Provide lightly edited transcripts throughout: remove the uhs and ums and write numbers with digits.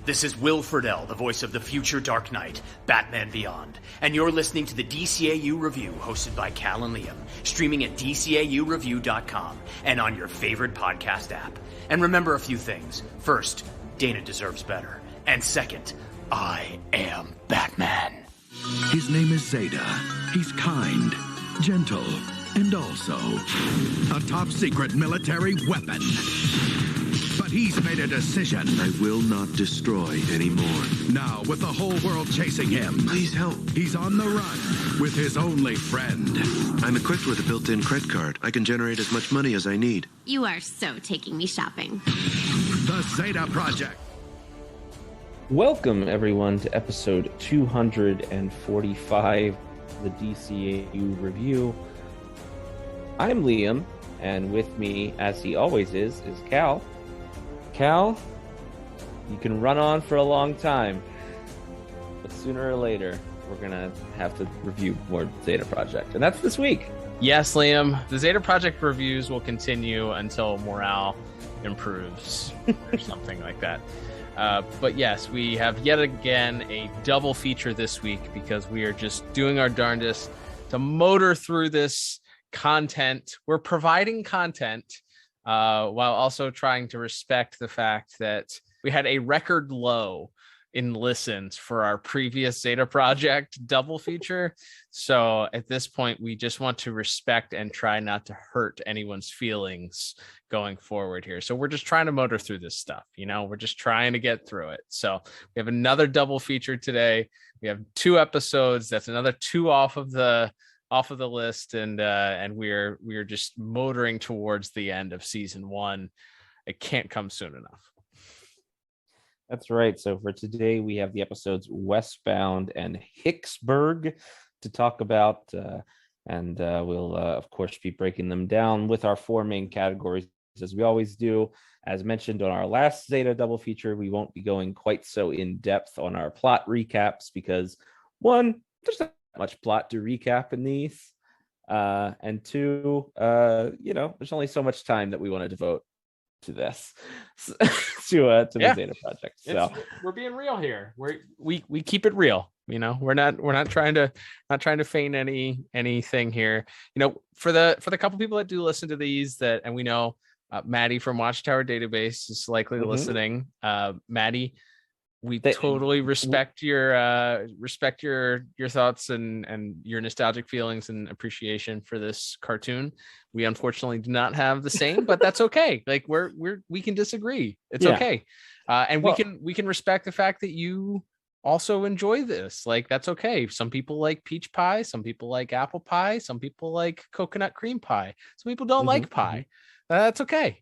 This is Will Friedle, the voice of the future Dark Knight, Batman Beyond, and you're listening to the DCAU Review hosted by Cal and Liam, streaming at DCAUreview.com and on your favorite podcast app. And remember a few things. First, Dana deserves better. And second, I am Batman. His name is Zeta. He's kind, gentle, and also a top-secret military weapon. But he's made a decision. I will not destroy anymore. Now, with the whole world chasing him, Please help. he's on the run with his only friend. I'm equipped with a built-in credit card. I can generate as much money as I need. You are so taking me shopping. The Zeta Project. Welcome, everyone, to episode 245 of the DCAU Review. I'm Liam, and with me, as he always is Cal. Cal, you can run on for a long time, but sooner or later, we're going to have to review more Zeta Project, and that's this week. Yes, Liam, the Zeta Project reviews will continue until morale improves or something like that. But yes, we have yet again a double feature this week because we are just doing our darndest to motor through this content. We're providing content while also trying to respect the fact that we had a record low in listens for our previous Zeta Project double feature. So at this point, we just want to respect and try not to hurt anyone's feelings going forward here. So we're just trying to motor through this stuff. We're just trying to get through it. So we have another double feature today. We have 2 episodes. That's another 2 off of the list, and we're just motoring towards the end of season 1. It can't come soon enough. That's right. So for today, we have the episodes Westbound and Hicksburg to talk about, and we'll, of course, be breaking them down with our 4 main categories, as we always do. As mentioned on our last Zeta double feature, we won't be going quite so in depth on our plot recaps because, 1, there's not much plot to recap in these, and 2, there's only so much time that we want to devote to this to the Zeta Project. So we're being real here. We keep it real. We're not trying to feign anything here. For the couple people that do listen to these and we know Maddie from Watchtower Database is likely listening. Maddie, we totally respect your thoughts and your nostalgic feelings and appreciation for this cartoon. We unfortunately do not have the same, but that's okay. Like we can disagree. It's okay. And we can respect the fact that you also enjoy this. Like, that's okay. Some people like peach pie, some people like apple pie, some people like coconut cream pie. Some people don't like pie. That's okay.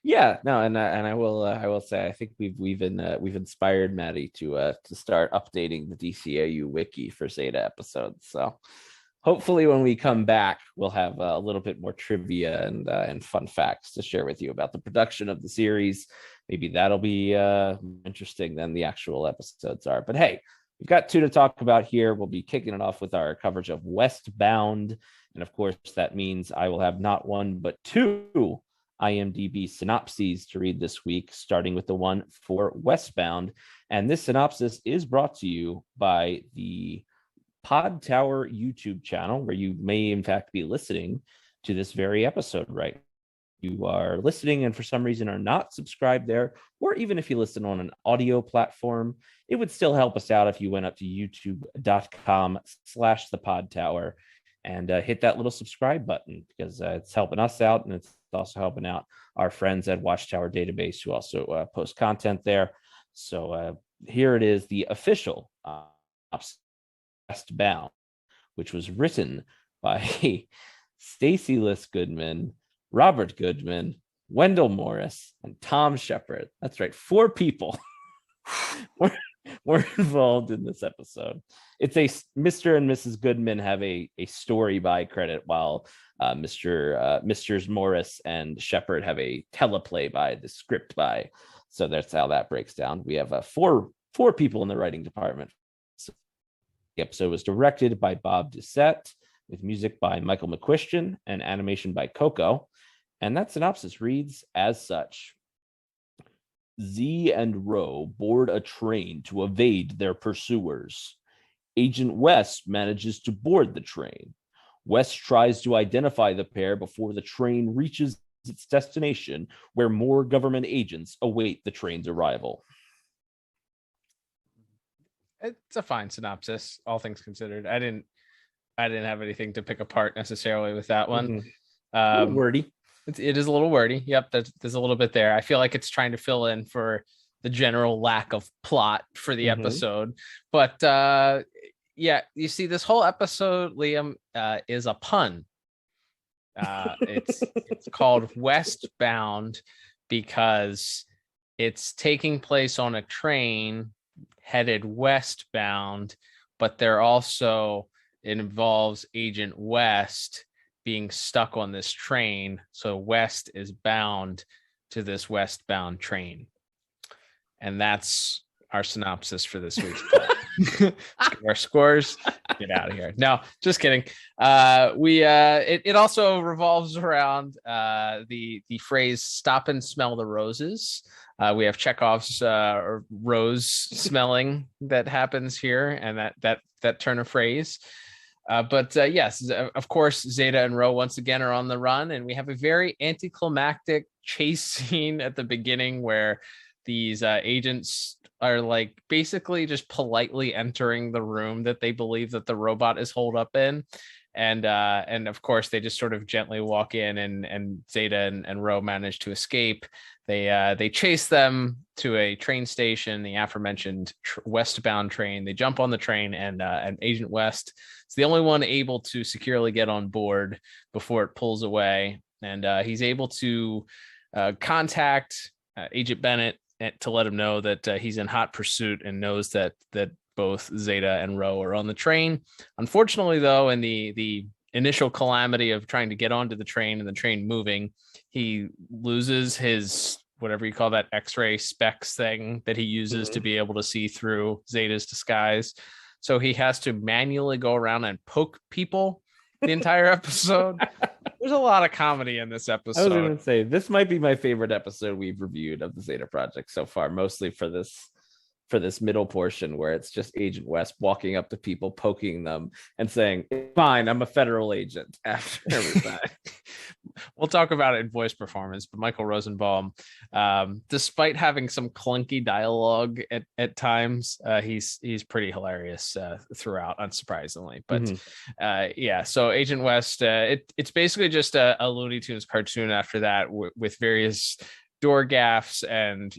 Yeah, no, and I will say I think we've inspired Maddie to start updating the DCAU wiki for Zeta episodes. So hopefully when we come back, we'll have a little bit more trivia and fun facts to share with you about the production of the series. Maybe that'll be interesting than the actual episodes are. But hey, we've got 2 to talk about here. We'll be kicking it off with our coverage of Westbound, and of course that means I will have not 1 but 2 IMDb synopses to read this week, starting with the one for Westbound. And this synopsis is brought to you by the Pod Tower YouTube channel, where you may in fact be listening to this very episode right. You are listening and for some reason are not subscribed there, or even if you listen on an audio platform, it would still help us out if you went up to youtube.com/thepodtower and hit that little subscribe button, because it's helping us out and it's also helping out our friends at Watchtower Database who also post content there. So here it is, the official Westbound, which was written by Stacey Liss Goodman, Robert Goodman, Wendell Morris, and Tom Shepard. That's right, 4 people were involved in this episode. It's a Mr. and Mrs. Goodman have a story by credit, while Mr. Morris and Shepard have a teleplay by, the script by. So that's how that breaks down. We have 4 people in the writing department. So the episode was directed by Bob Doucette, with music by Michael McQuistion and animation by Coco. And that synopsis reads as such. Z and Roe board a train to evade their pursuers. Agent West manages to board the train. West tries to identify the pair before the train reaches its destination, where more government agents await the train's arrival. It's a fine synopsis, all things considered. I didn't have anything to pick apart necessarily with that one. Wordy. It is a little wordy. Yep, there's a little bit there. I feel like it's trying to fill in for the general lack of plot for the episode. But yeah, you see, this whole episode, Liam, is a pun. It's called Westbound because it's taking place on a train headed westbound, but it involves Agent West being stuck on this train. So West is bound to this westbound train. And that's our synopsis for this week's play. Our scores. Get out of here. No, just kidding. It also revolves around the phrase "stop and smell the roses." We have Chekhov's rose smelling that happens here, and that turn of phrase. But yes, of course, Zeta and Ro once again are on the run, and we have a very anticlimactic chase scene at the beginning where these agents are like basically just politely entering the room that they believe that the robot is holed up in. And of course, they just sort of gently walk in, and Zeta and Ro manage to escape. They chase them to a train station, the aforementioned westbound train. They jump on the train, and Agent West is the only one able to securely get on board before it pulls away. And he's able to contact Agent Bennett to let him know that he's in hot pursuit and knows that both Zeta and Ro are on the train. Unfortunately, though, in the initial calamity of trying to get onto the train and the train moving, he loses his, whatever you call that, X-ray specs thing that he uses to be able to see through Zeta's disguise. So he has to manually go around and poke people the entire episode. There's a lot of comedy in this episode. I was going to say, this might be my favorite episode we've reviewed of the Zeta Project so far, mostly for this middle portion where it's just Agent West walking up to people, poking them and saying, "Fine, I'm a federal agent," after everything. We'll talk about it in voice performance, but Michael Rosenbaum, despite having some clunky dialogue at times, he's pretty hilarious throughout, unsurprisingly. But yeah, so Agent West, it's basically just a Looney Tunes cartoon after that, with various door gaffes and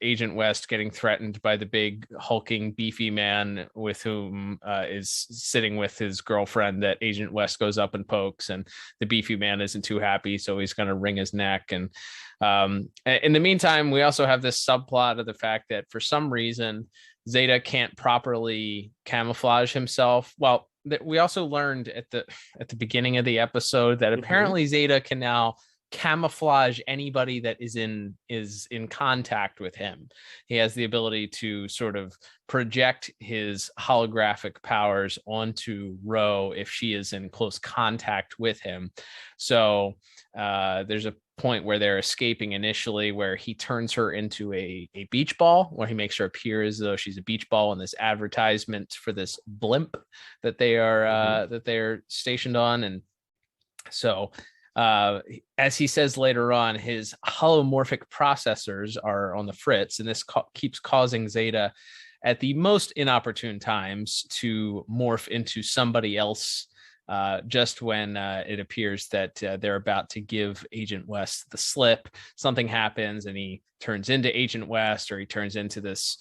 Agent West getting threatened by the big hulking beefy man with whom is sitting with his girlfriend that Agent West goes up and pokes, and the beefy man isn't too happy, so he's going to wring his neck. And in the meantime, we also have this subplot of the fact that for some reason Zeta can't properly camouflage himself. Well, we also learned at the beginning of the episode that apparently Zeta can now camouflage anybody that is in contact with him. He has the ability to sort of project his holographic powers onto Ro if she is in close contact with him. So there's a point where they're escaping initially where he turns her into a beach ball, where he makes her appear as though she's a beach ball in this advertisement for this blimp that they are that they're stationed on. And so as he says later on, his holomorphic processors are on the fritz, and this keeps causing Zeta at the most inopportune times to morph into somebody else, just when it appears that they're about to give Agent West the slip. Something happens and he turns into Agent West, or he turns into this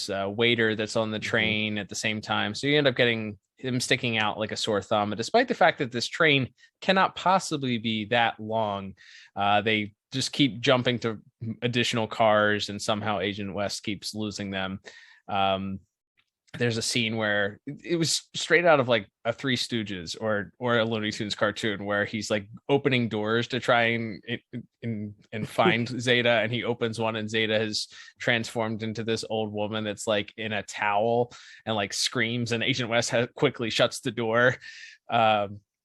waiter that's on the train at the same time. So you end up getting him sticking out like a sore thumb. And despite the fact that this train cannot possibly be that long, they just keep jumping to additional cars, and somehow Agent West keeps losing them. There's a scene where it was straight out of like a Three Stooges or a Looney Tunes cartoon, where he's like opening doors to try and find Zeta, and he opens one and Zeta has transformed into this old woman that's like in a towel and like screams, and Agent West quickly shuts the door.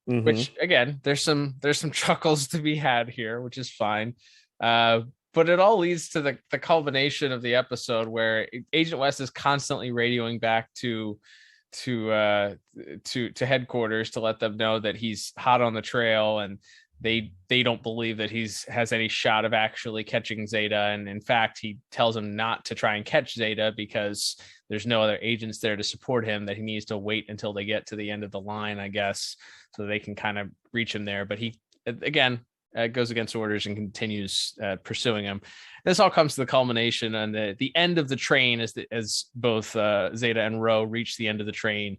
Which again, there's some chuckles to be had here, which is fine. but it all leads to the culmination of the episode where Agent West is constantly radioing back to headquarters to let them know that he's hot on the trail, and they don't believe that has any shot of actually catching Zeta. And in fact, he tells him not to try and catch Zeta because there's no other agents there to support him, that he needs to wait until they get to the end of the line, I guess, so they can kind of reach him there. But he, again, goes against orders and continues pursuing him. This all comes to the culmination on the end of the train as both Zeta and Ro reach the end of the train.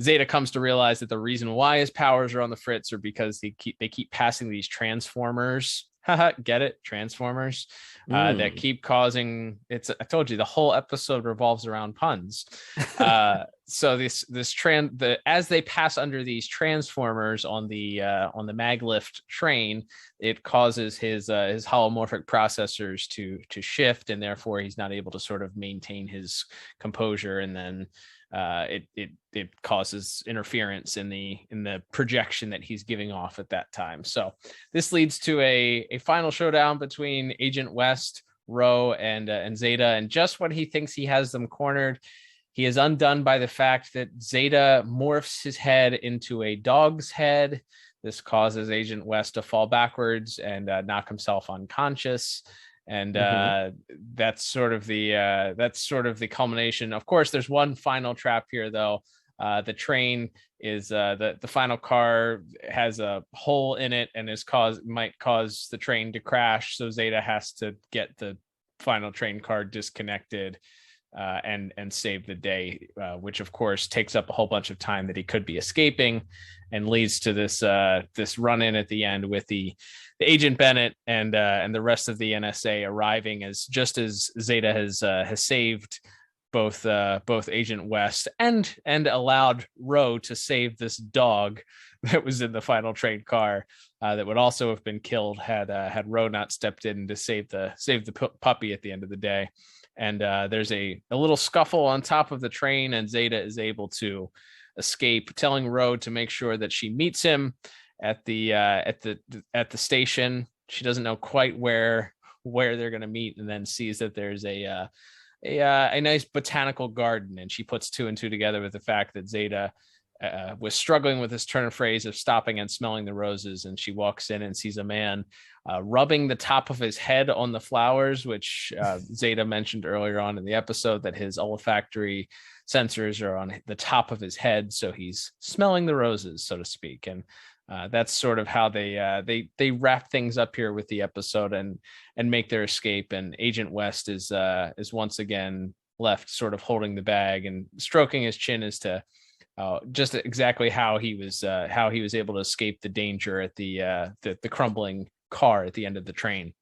Zeta comes to realize that the reason why his powers are on the fritz are because they keep passing these transformers. Get it? Transformers that keep causing I told you the whole episode revolves around puns. So as they pass under these transformers on the maglift train, it causes his holomorphic processors to shift, and therefore he's not able to sort of maintain his composure, and then it causes interference in the projection that he's giving off at that time. So this leads to a final showdown between Agent West, Ro, and Zeta. And just when he thinks he has them cornered, he is undone by the fact that Zeta morphs his head into a dog's head. This causes Agent West to fall backwards and knock himself unconscious. And that's sort of the culmination. Of course, there's one final trap here, though. The train is the final car has a hole in it and might cause the train to crash. So Zeta has to get the final train car disconnected and save the day, which of course takes up a whole bunch of time that he could be escaping, and leads to this run in at the end with the Agent Bennett and the rest of the NSA arriving as Zeta has saved both Agent West and allowed Ro to save this dog that was in the final train car that would also have been killed had Ro not stepped in to save the puppy at the end of the day. And there's a little scuffle on top of the train, and Zeta is able to escape, telling Ro to make sure that she meets him at the station. She doesn't know quite where they're going to meet, and then sees that there's a nice botanical garden, and she puts two and two together with the fact that Zeta was struggling with this turn of phrase of stopping and smelling the roses, and she walks in and sees a man rubbing the top of his head on the flowers, which Zeta mentioned earlier on in the episode, that his olfactory sensors are on the top of his head, so he's smelling the roses, so to speak. And that's sort of how they wrap things up here with the episode and make their escape. And Agent West is once again left sort of holding the bag and stroking his chin as to just exactly how he was able to escape the danger at the crumbling car at the end of the train.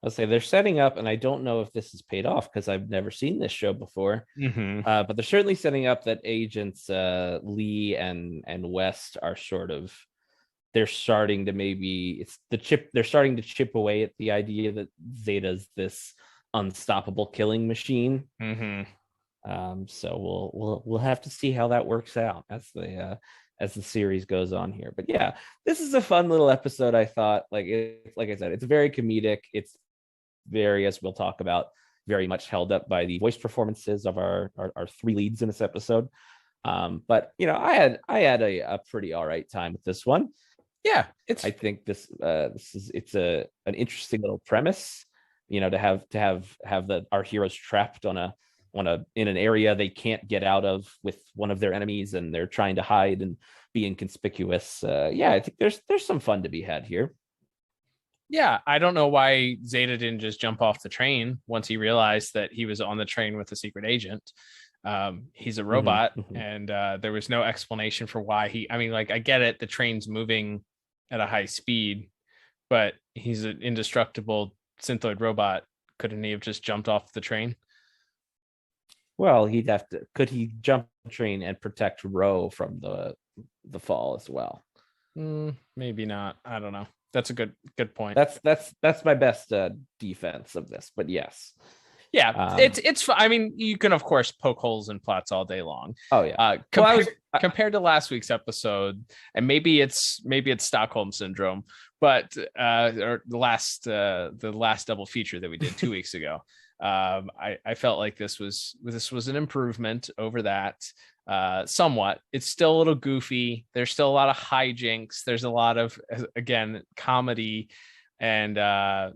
I'll say they're setting up, and I don't know if this is paid off because I've never seen this show before, but they're certainly setting up that Agents Lee and West are they're starting to chip away at the idea that Zeta's this unstoppable killing machine. So we'll have to see how that works out as the series goes on here. But yeah, this is a fun little episode. I thought, like I said, it's very comedic. It's very, as we'll talk about, very much held up by the voice performances of our three leads in this episode. But I had a pretty all right time with this one. Yeah, I think it's an interesting little premise. To have our heroes trapped in an area they can't get out of with one of their enemies, and they're trying to hide and be inconspicuous. I think there's some fun to be had here. Yeah, I don't know why Zeta didn't just jump off the train once he realized that he was on the train with a secret agent. He's a robot, and there was no explanation for why I get it, the train's moving at a high speed, but he's an indestructible synthoid robot. Couldn't he have just jumped off the train? Well, could he jump the train and protect Ro from the fall as well? Maybe not. I don't know. That's a good point. That's my best defense of this, but yes. Yeah, it's. I mean, you can of course poke holes in plots all day long. Oh yeah. Compared to last week's episode, and maybe it's Stockholm syndrome, but or the last double feature that we did 2 weeks ago. I felt like this was an improvement over that. Somewhat. It's still a little goofy. There's still a lot of hijinks. There's a lot of, again, comedy, and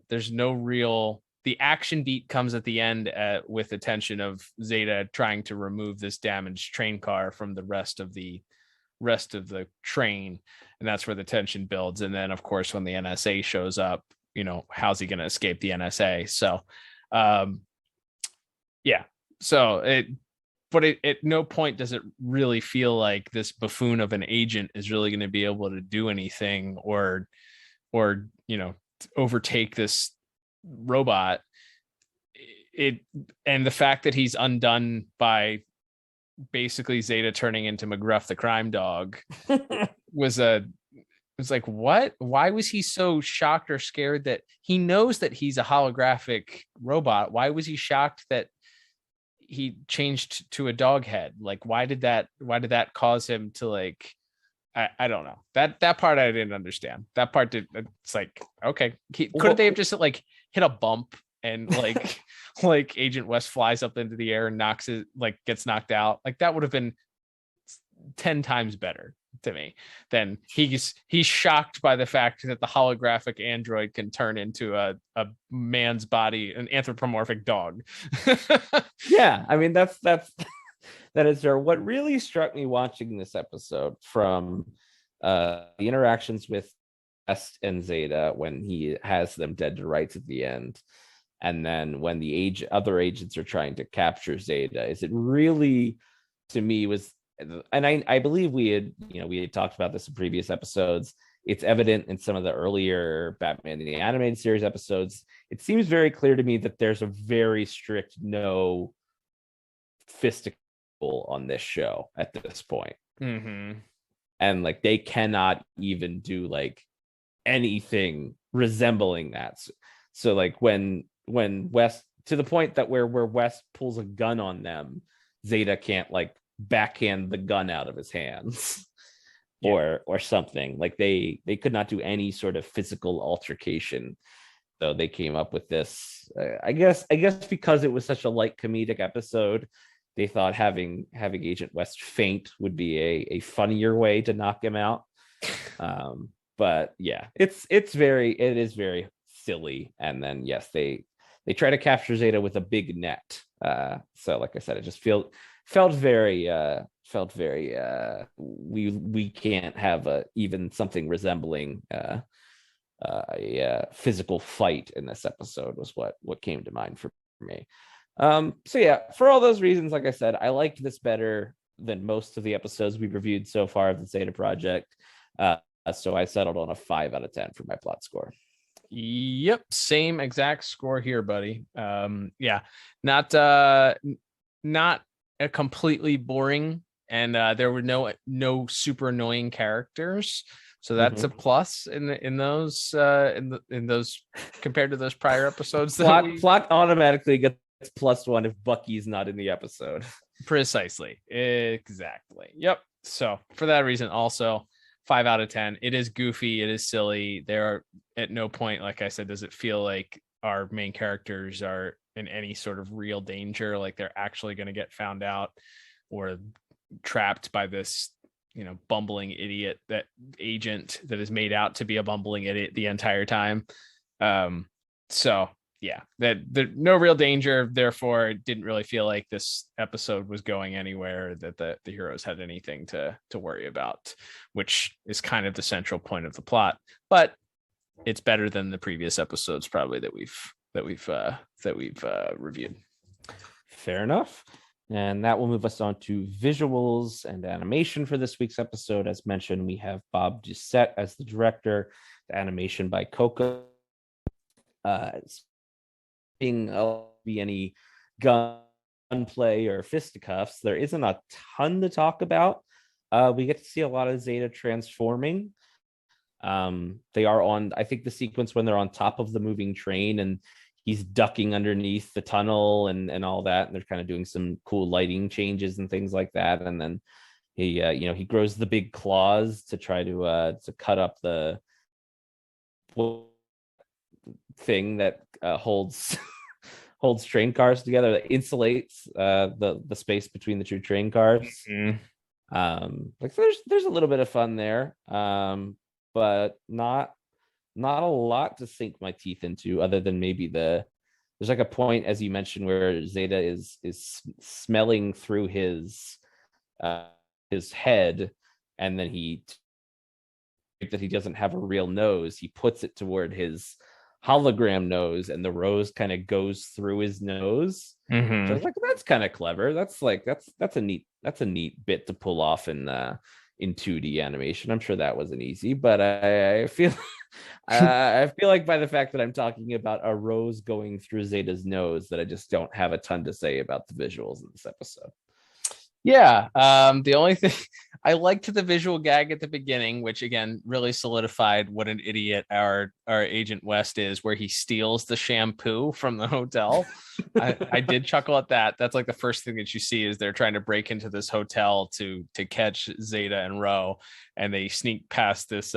there's no real. The action beat comes at the end with the tension of Zeta trying to remove this damaged train car from the rest of the train, and that's where the tension builds. And then, of course, when the NSA shows up, how's he going to escape the NSA? So, yeah. So at no point does it really feel like this buffoon of an agent is really going to be able to do anything or overtake this robot. And the fact that he's undone by basically Zeta turning into McGruff the crime dog was like, what? Why was he so shocked or scared that he knows that he's a holographic robot? Why was he shocked that he changed to a dog head? Like, why did that cause him to, like, I don't know. That part I didn't understand. That part it's like, okay, couldn't they have just like hit a bump and like like Agent West flies up into the air and gets knocked out? Like, that would have been 10 times better to me than he's shocked by the fact that the holographic android can turn into a man's body, an anthropomorphic dog. Yeah, I mean, that's that is there. What really struck me watching this episode, from the interactions with West and Zeta when he has them dead to rights at the end, and then when the other agents are trying to capture Zeta, is it really, to me, was, and I believe we had talked about this in previous episodes. It's evident in some of the earlier Batman in the Animated Series episodes. It seems very clear to me that there's a very strict no fisticuffs on this show at this point. Mm-hmm. And like, they cannot even do like anything resembling that. So like when West, to the point that where West pulls a gun on them, Zeta can't like backhand the gun out of his hands or something. Like, they could not do any sort of physical altercation. So they came up with this, I guess because it was such a light comedic episode, they thought having Agent West faint would be a funnier way to knock him out. But yeah, it is very silly. And then yes, they try to capture Zeta with a big net. So like I said, it just felt very we can't have even something resembling a physical fight in this episode, was what came to mind for me. So yeah, for all those reasons, like I said, I liked this better than most of the episodes we've reviewed so far of the Zeta Project. So I settled on a 5 out of 10 for my plot score. Yep, same exact score here, buddy. Yeah, not a completely boring, and there were no super annoying characters. So that's a plus in those compared to those prior episodes. Plot automatically gets +1 if Bucky's not in the episode. Precisely. Exactly. Yep. So for that reason, also 5 out of 10. It is goofy. It is silly. There are at no point, like I said, does it feel like our main characters are in any sort of real danger, like they're actually going to get found out or trapped by this, bumbling idiot, that agent that is made out to be a bumbling idiot the entire time. So yeah, that no real danger. Therefore, it didn't really feel like this episode was going anywhere, that the heroes had anything to worry about, which is kind of the central point of the plot. But it's better than the previous episodes, probably, that we've reviewed. Fair enough. And that will move us on to visuals and animation for this week's episode. As mentioned, we have Bob Doucette as the director, the animation by Coco. Being any gunplay or fisticuffs, there isn't a ton to talk about. We get to see a lot of Zeta transforming. They are on, I think, the sequence when they're on top of the moving train and he's ducking underneath the tunnel and all that, and they're kind of doing some cool lighting changes and things like that. And then he grows the big claws to try to cut up the thing that holds holds train cars together, that insulates the space between the two train cars. Like there's a little bit of fun there, but not a lot to sink my teeth into, other than maybe there's like a point, as you mentioned, where Zeta is smelling through his head, and then that he doesn't have a real nose, he puts it toward his hologram nose, and the rose kind of goes through his nose. So I was like, that's kind of clever. That's a neat bit to pull off in 2D animation. I'm sure that wasn't easy, but I feel I feel like by the fact that I'm talking about a rose going through Zeta's nose, that I just don't have a ton to say about the visuals in this episode. Yeah, the only thing I liked the visual gag at the beginning, which again really solidified what an idiot our Agent West is, where he steals the shampoo from the hotel. I did chuckle at that. That's like the first thing that you see is they're trying to break into this hotel to catch Zeta and Ro, and they sneak past this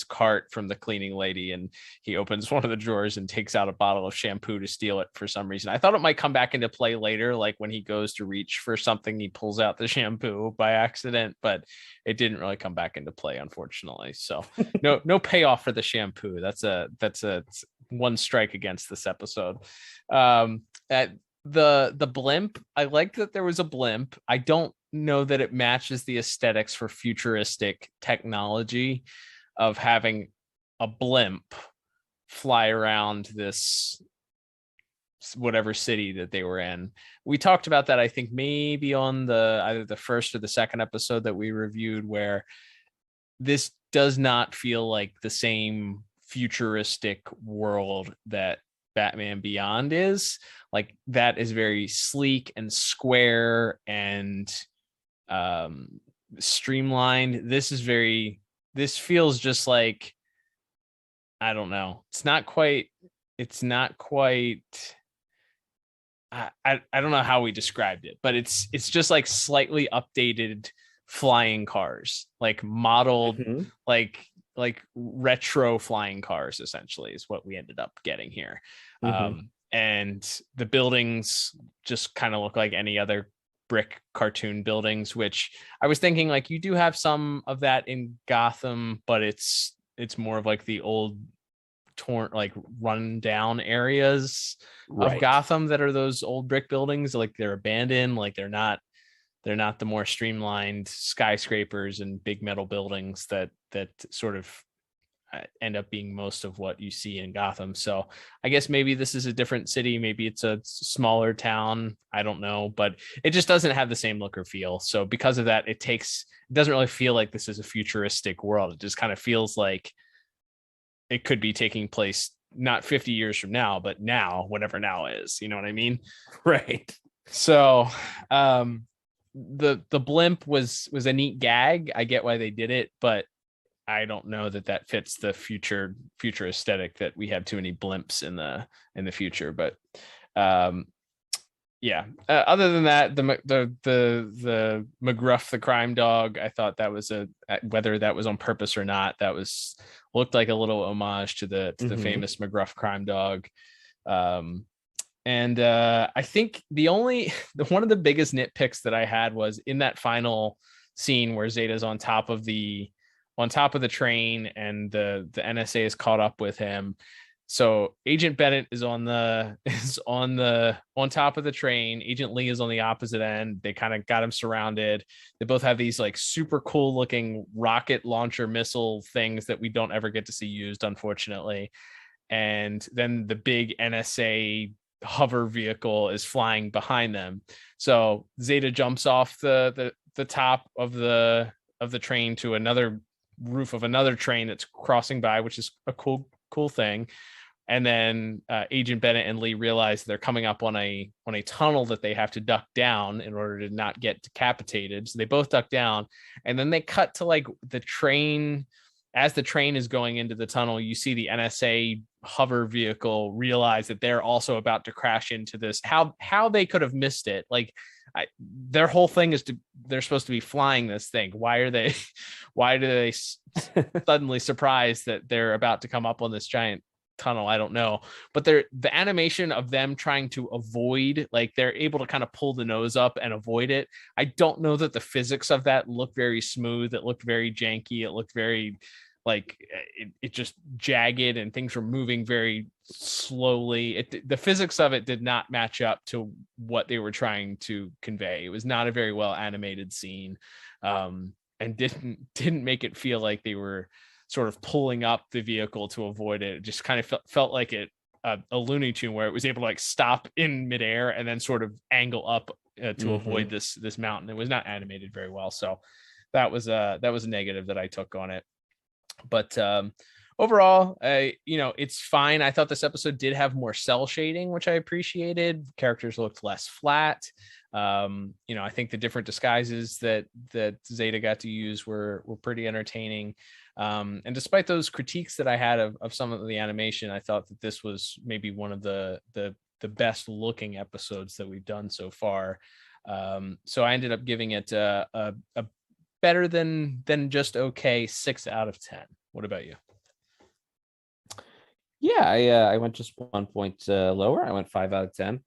cart from the cleaning lady, and he opens one of the drawers and takes out a bottle of shampoo to steal it for some reason. I thought it might come back into play later, like when he goes to reach for something, he pulls out the shampoo by accident, but it didn't really come back into play, unfortunately. So no payoff for the shampoo. That's a one strike against this episode. At the blimp, I like that there was a blimp. I don't know that it matches the aesthetics for futuristic technology of having a blimp fly around this whatever city that they were in. We talked about that, I think, maybe on either the first or the second episode that we reviewed, where this does not feel like the same futuristic world that Batman Beyond is. Like, that is very sleek and square and streamlined. This feels just like, I don't know, it's not quite I don't know how we described it, but it's just like slightly updated flying cars, like modeled, like retro flying cars, essentially, is what we ended up getting here. And the buildings just kind of look like any other brick cartoon buildings, which I was thinking, like, you do have some of that in Gotham, but it's more of like the old torn, like run down areas of Gotham that are those old brick buildings. Like, they're abandoned, like they're not the more streamlined skyscrapers and big metal buildings that sort of end up being most of what you see in Gotham. So I guess maybe this is a different city, maybe it's a smaller town, I don't know, but it just doesn't have the same look or feel. So because of that, it doesn't really feel like this is a futuristic world. It just kind of feels like it could be taking place not 50 years from now, but now, whatever now is, you know what I mean? Right. So the blimp was a neat gag. I get why they did it, but I don't know that fits the future aesthetic, that we have too many blimps in the future. But yeah. Other than that, the McGruff, the crime dog, I thought that was whether that was on purpose or not, that looked like a little homage to the famous McGruff crime dog. And I think one of the biggest nitpicks that I had was in that final scene where Zeta's on top of the train and the NSA is caught up with him. So Agent Bennett is on top of the train. Agent Lee is on the opposite end. They kind of got him surrounded. They both have these like super cool looking rocket launcher missile things that we don't ever get to see used, unfortunately. And then the big NSA hover vehicle is flying behind them. So Zeta jumps off the top of the train to another roof of another train that's crossing by, which is a cool thing. And then Agent Bennett and Lee realize they're coming up on a tunnel that they have to duck down in order to not get decapitated. So they both duck down, and then they cut to like the train. As the train is going into the tunnel, you see the NSA hover vehicle realize that they're also about to crash into this. How they could have missed it? Like, their whole thing is they're supposed to be flying this thing. Why do they suddenly surprised that they're about to come up on this giant tunnel? I don't know, but the animation of them trying to avoid, like, they're able to kind of pull the nose up and avoid it. I don't know that the physics of that looked very smooth. It looked very janky. It looked very like it just jagged, and things were moving very slowly. The physics of it did not match up to what they were trying to convey. It was not a very well animated scene, and didn't make it feel like they were sort of pulling up the vehicle to avoid it. It just kind of felt like a Looney Tune, where it was able to like stop in midair and then sort of angle up to avoid this mountain. It was not animated very well, so that was a negative that I took on it. But overall, it's fine. I thought this episode did have more cell shading, which I appreciated. Characters looked less flat. I think the different disguises that Zeta got to use were pretty entertaining. And despite those critiques that I had of some of the animation, I thought that this was maybe one of the best looking episodes that we've done so far. So I ended up giving it a better than just okay 6 out of 10. What about you? Yeah, I went just 1 point lower. I went 5 out of 10.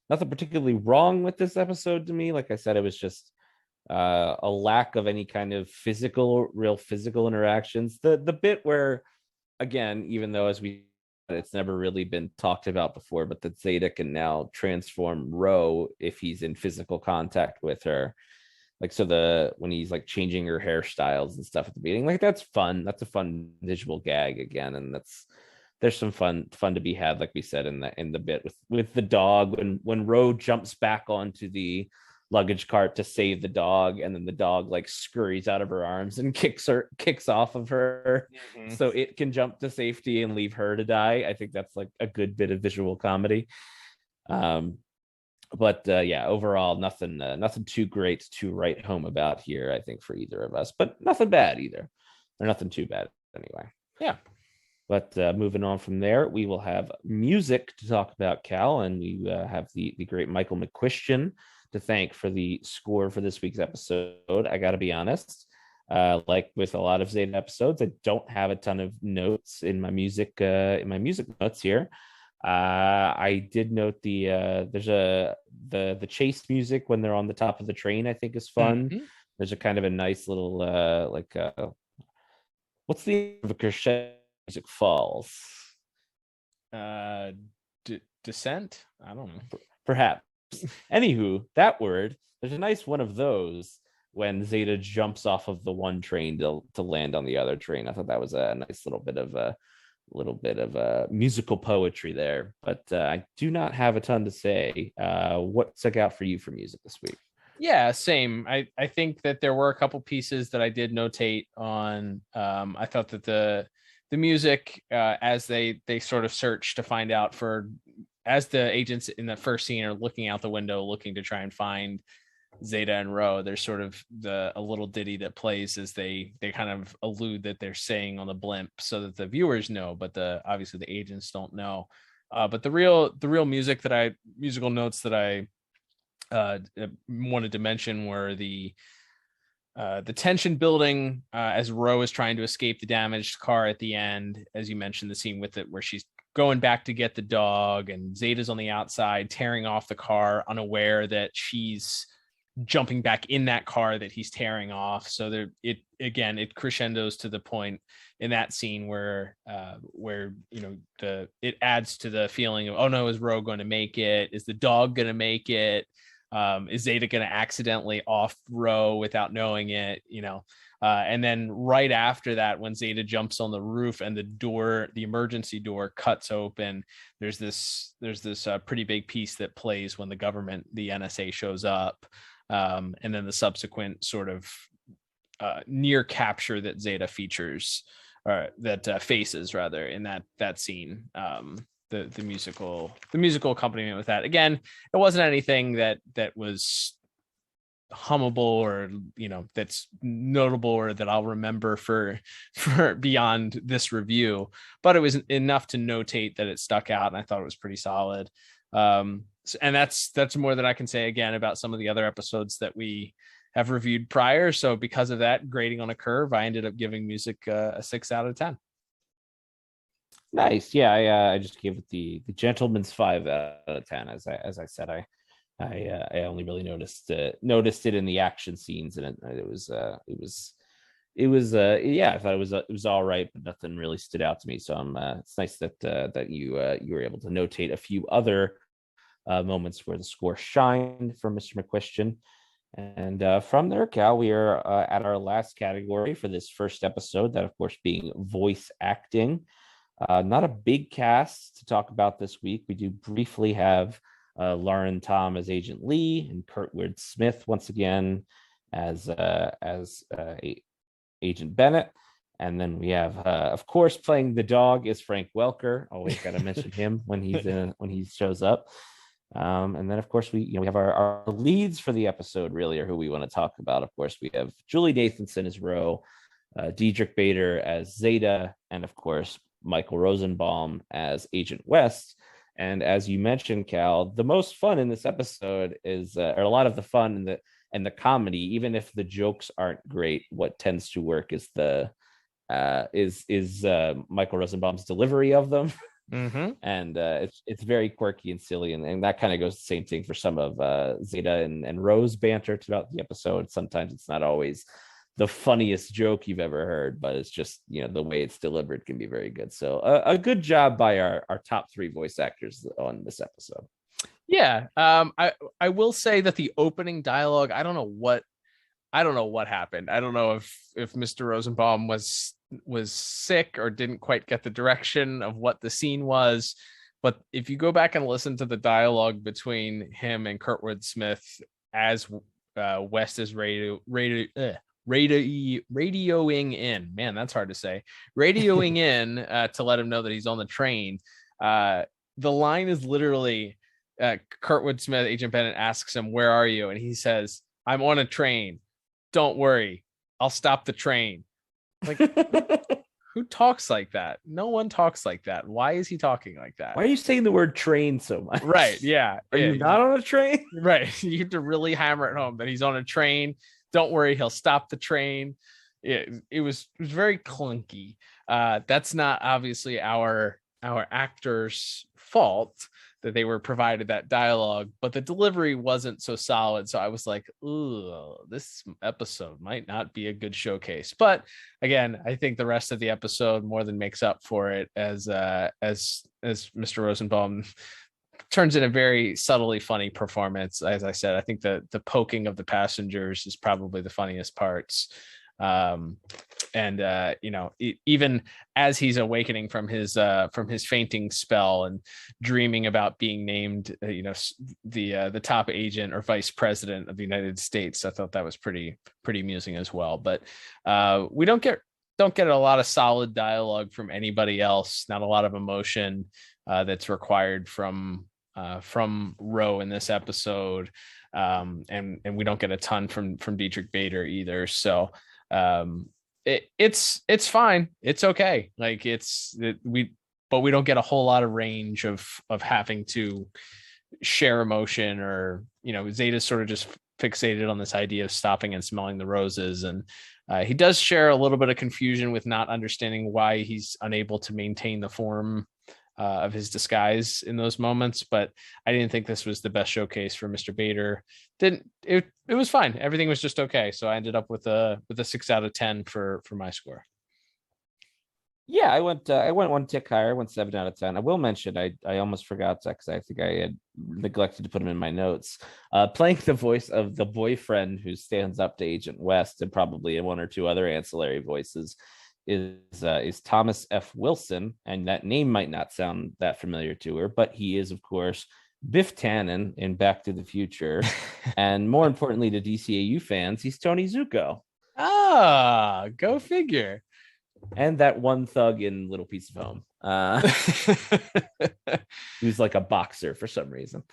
Nothing particularly wrong with this episode to me. Like I said, it was just a lack of any kind of real physical interactions. The bit where, again, even though it's never really been talked about before, but that Zeta can now transform Ro if he's in physical contact with her. Like, so when he's like changing her hairstyles and stuff at the beginning, like, that's fun. That's a fun visual gag again, and there's some fun to be had, like we said in the bit with the dog when Ro jumps back onto the luggage cart to save the dog, and then the dog like scurries out of her arms and kicks off of her, so it can jump to safety and leave her to die. I think that's like a good bit of visual comedy. But overall, nothing too great to write home about here, I think, for either of us, but nothing bad either, or nothing too bad anyway. Yeah. But moving on from there, we will have music to talk about, Cal, and we have the great Michael McQuistion to thank for the score for this week's episode. I got to be honest, like with a lot of Zeta episodes, I don't have a ton of notes in my music notes here. I did note there's the chase music when they're on the top of the train, I think, is fun. There's a kind of a nice little what's the crescendo music falls? Descent? I don't know. Perhaps. Anywho, that word, there's a nice one of those when Zeta jumps off of the one train to land on the other train. I thought that was a nice little bit of musical poetry there, but I do not have a ton to say. What stuck out for you for music this week? Yeah, same. I think that there were a couple pieces that I did notate on. I thought that the music, as they sort of search to find out as the agents in that first scene are looking out the window looking to try and find Zeta and Ro, there's sort of a little ditty that plays as they kind of allude that they're saying on the blimp so that the viewers know, but obviously the agents don't know. But the real musical notes that I wanted to mention were the tension building as Ro is trying to escape the damaged car at the end, as you mentioned, the scene with it where she's going back to get the dog and Zeta's on the outside tearing off the car, unaware that she's jumping back in that car that he's tearing off. So it crescendos to the point in that scene where it adds to the feeling of, oh no, is Ro going to make it? Is the dog going to make it? Is Zeta going to accidentally off Ro without knowing it? And then right after that, when Zeta jumps on the roof and the emergency door cuts open, there's this pretty big piece that plays when the NSA shows up. And then the subsequent sort of near capture that Zeta features, or that faces rather, in that scene. The musical accompaniment with that. Again, it wasn't anything that was hummable or that's notable or that I'll remember for beyond this review, but it was enough to notate that it stuck out, and I thought it was pretty solid. And that's more than I can say again about some of the other episodes that we have reviewed prior. So because of that, grading on a curve, I ended up giving music a 6 out of 10. Nice. Yeah, I just gave it the gentleman's 5 out of 10. As I said, I only really noticed it in the action scenes, and it was I thought it was all right, but nothing really stood out to me. So it's nice that you were able to notate a few other moments where the score shined for Mr. McQuestion. And from there, Cal, we are at our last category for this first episode, that of course being voice acting. Not a big cast to talk about this week. We do briefly have Lauren Tom as Agent Lee, and Kurtwood Smith once again as Agent Bennett. And then we have, of course, playing the dog is Frank Welker. Always got to mention him when he shows up. And then, of course, we have our leads for the episode, really, or who we want to talk about. Of course, we have Julie Nathanson as Ro, Diedrich Bader as Zeta, and, of course, Michael Rosenbaum as Agent West. And as you mentioned, Cal, the most fun in this episode is, or a lot of the fun and the comedy, even if the jokes aren't great, what tends to work is Michael Rosenbaum's delivery of them. Mm-hmm. And it's very quirky and silly, and that kind of goes the same thing for some of Zeta and Rose banter throughout the episode. Sometimes it's not always the funniest joke you've ever heard, but it's just the way it's delivered can be very good. So a good job by our top 3 voice actors on this episode. Yeah, I will say that the opening dialogue, I don't know what happened. I don't know if Mr. Rosenbaum was sick or didn't quite get the direction of what the scene was. But if you go back and listen to the dialogue between him and Kurtwood Smith as West is radioing in, man, that's hard to say, radioing in to let him know that he's on the train. The line is literally Kurtwood Smith, Agent Bennett, asks him, "Where are you?" And he says, "I'm on a train. Don't worry, I'll stop the train." Like, who talks like that? No one talks like that. Why is he talking like that? Why are you saying the word train so much? Right. Yeah. Are you not on a train? Right. You have to really hammer it home that he's on a train. Don't worry, he'll stop the train. It was very clunky. That's not obviously our actors' fault that they were provided that dialogue, but the delivery wasn't so solid. So I was like, ooh, this episode might not be a good showcase. But again, I think the rest of the episode more than makes up for it as Mr. Rosenbaum turns in a very subtly funny performance. As I said, I think the poking of the passengers is probably the funniest parts. Even as he's awakening from his fainting spell and dreaming about being named, the top agent or vice president of the United States, I thought that was pretty amusing as well. But we don't get a lot of solid dialogue from anybody else. Not a lot of emotion that's required from Ro in this episode, and we don't get a ton from Diedrich Bader either. So it's fine. It's okay. Like but we don't get a whole lot of range of having to share emotion, or Zeta's sort of just fixated on this idea of stopping and smelling the roses, and he does share a little bit of confusion with not understanding why he's unable to maintain the form of his disguise in those moments. But I didn't think this was the best showcase for Mr. Bader. It was fine. Everything was just okay. So I ended up with a 6 out of 10 for my score. Yeah, I went one tick higher, went 7 out of 10. I will mention I almost forgot that, because I think I had neglected to put him in my notes. Playing the voice of the boyfriend who stands up to Agent West, and probably one or two other ancillary voices, is Thomas F. Wilson, and that name might not sound that familiar to her, but he is, of course, Biff Tannen in Back to the Future, and more importantly to DCAU fans, he's Tony Zuko. Ah, go figure. And that one thug in Little Piece of Home, who's like a boxer for some reason.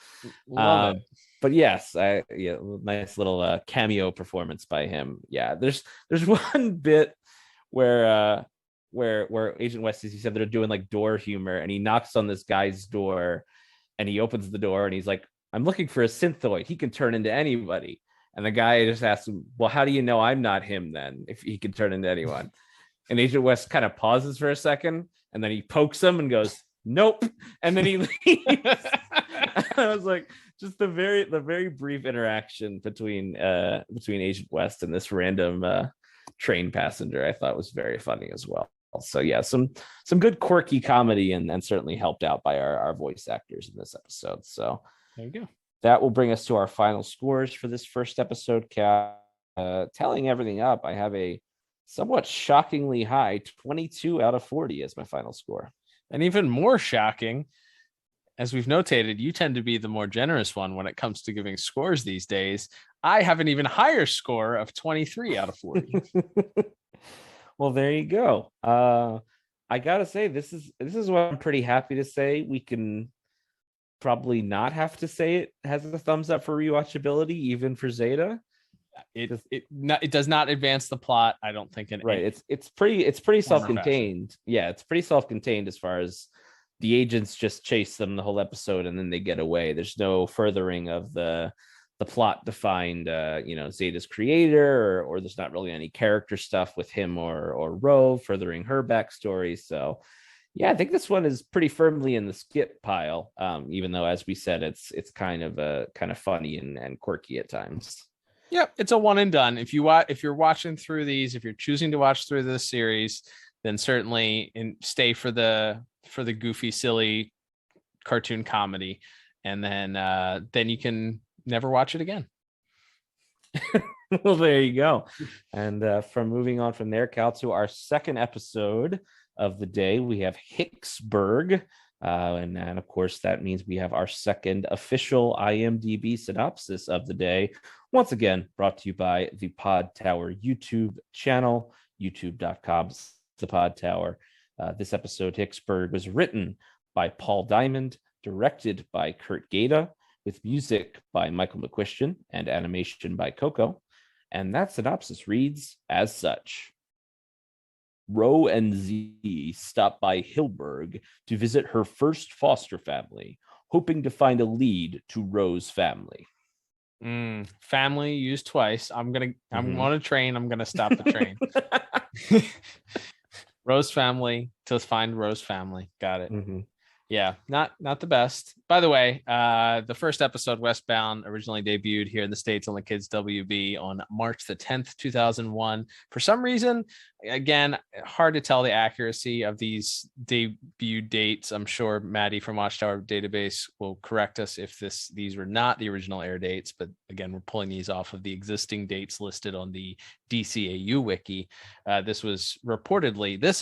Love it. but yes, nice little cameo performance by him. Yeah, there's one bit where Agent West is, he said they're doing like door humor, and he knocks on this guy's door, and he opens the door, and he's like, "I'm looking for a synthoid. He can turn into anybody." And the guy just asks him, "Well, how do you know I'm not him then? If he can turn into anyone?" And Agent West kind of pauses for a second, and then he pokes him and goes, "Nope," and then he leaves. I was like, just the very brief interaction between Agent West and this random train passenger, I thought was very funny as well. So yeah, some good quirky comedy, and certainly helped out by our voice actors in this episode. So there you go. That will bring us to our final scores for this first episode. Tallying everything up, I have a somewhat shockingly high 22 out of 40 as my final score. And even more shocking, as we've notated, you tend to be the more generous one when it comes to giving scores these days. I have an even higher score of 23 out of 40. Well, there you go. I gotta say, this is what I'm pretty happy to say. We can probably not have to say it has a thumbs up for rewatchability, even for Zeta. It does not advance the plot, I don't think. It's pretty self-contained. Yeah, it's pretty self-contained as far as the agents just chase them the whole episode and then they get away. There's no furthering of the plot to find Zeta's creator, or there's not really any character stuff with him or Ro furthering her backstory. So yeah, I think this one is pretty firmly in the skip pile, even though, as we said, it's kind of funny and quirky at times. Yep, it's a one and done. If you're watching through these, if you're choosing to watch through this series, then certainly stay for the goofy, silly cartoon comedy, and then you can never watch it again. Well, there you go. And from moving on from there, Cal, to our second episode of the day, we have Hicksburg. And of course, that means we have our second official IMDb synopsis of the day. Once again, brought to you by the Pod Tower YouTube channel, youtube.com/the Pod Tower. This episode, Hicksburg, was written by Paul Diamond, directed by Kurt Gaeta, with music by Michael McQuistion and animation by Coco. And that synopsis reads as such. Ro and Z stop by Hillburg to visit her first foster family, hoping to find a lead to Ro's family. Family used twice. I'm on a train. I'm gonna stop the train. Ro's family to find Ro's family. Got it. Mm-hmm. Yeah, not the best. By the way, the first episode, Westbound, originally debuted here in the States on the Kids WB on March the 10th, 2001. For some reason, again, hard to tell the accuracy of these debut dates. I'm sure Maddie from Watchtower Database will correct us if these were not the original air dates. But again, we're pulling these off of the existing dates listed on the DCAU wiki. This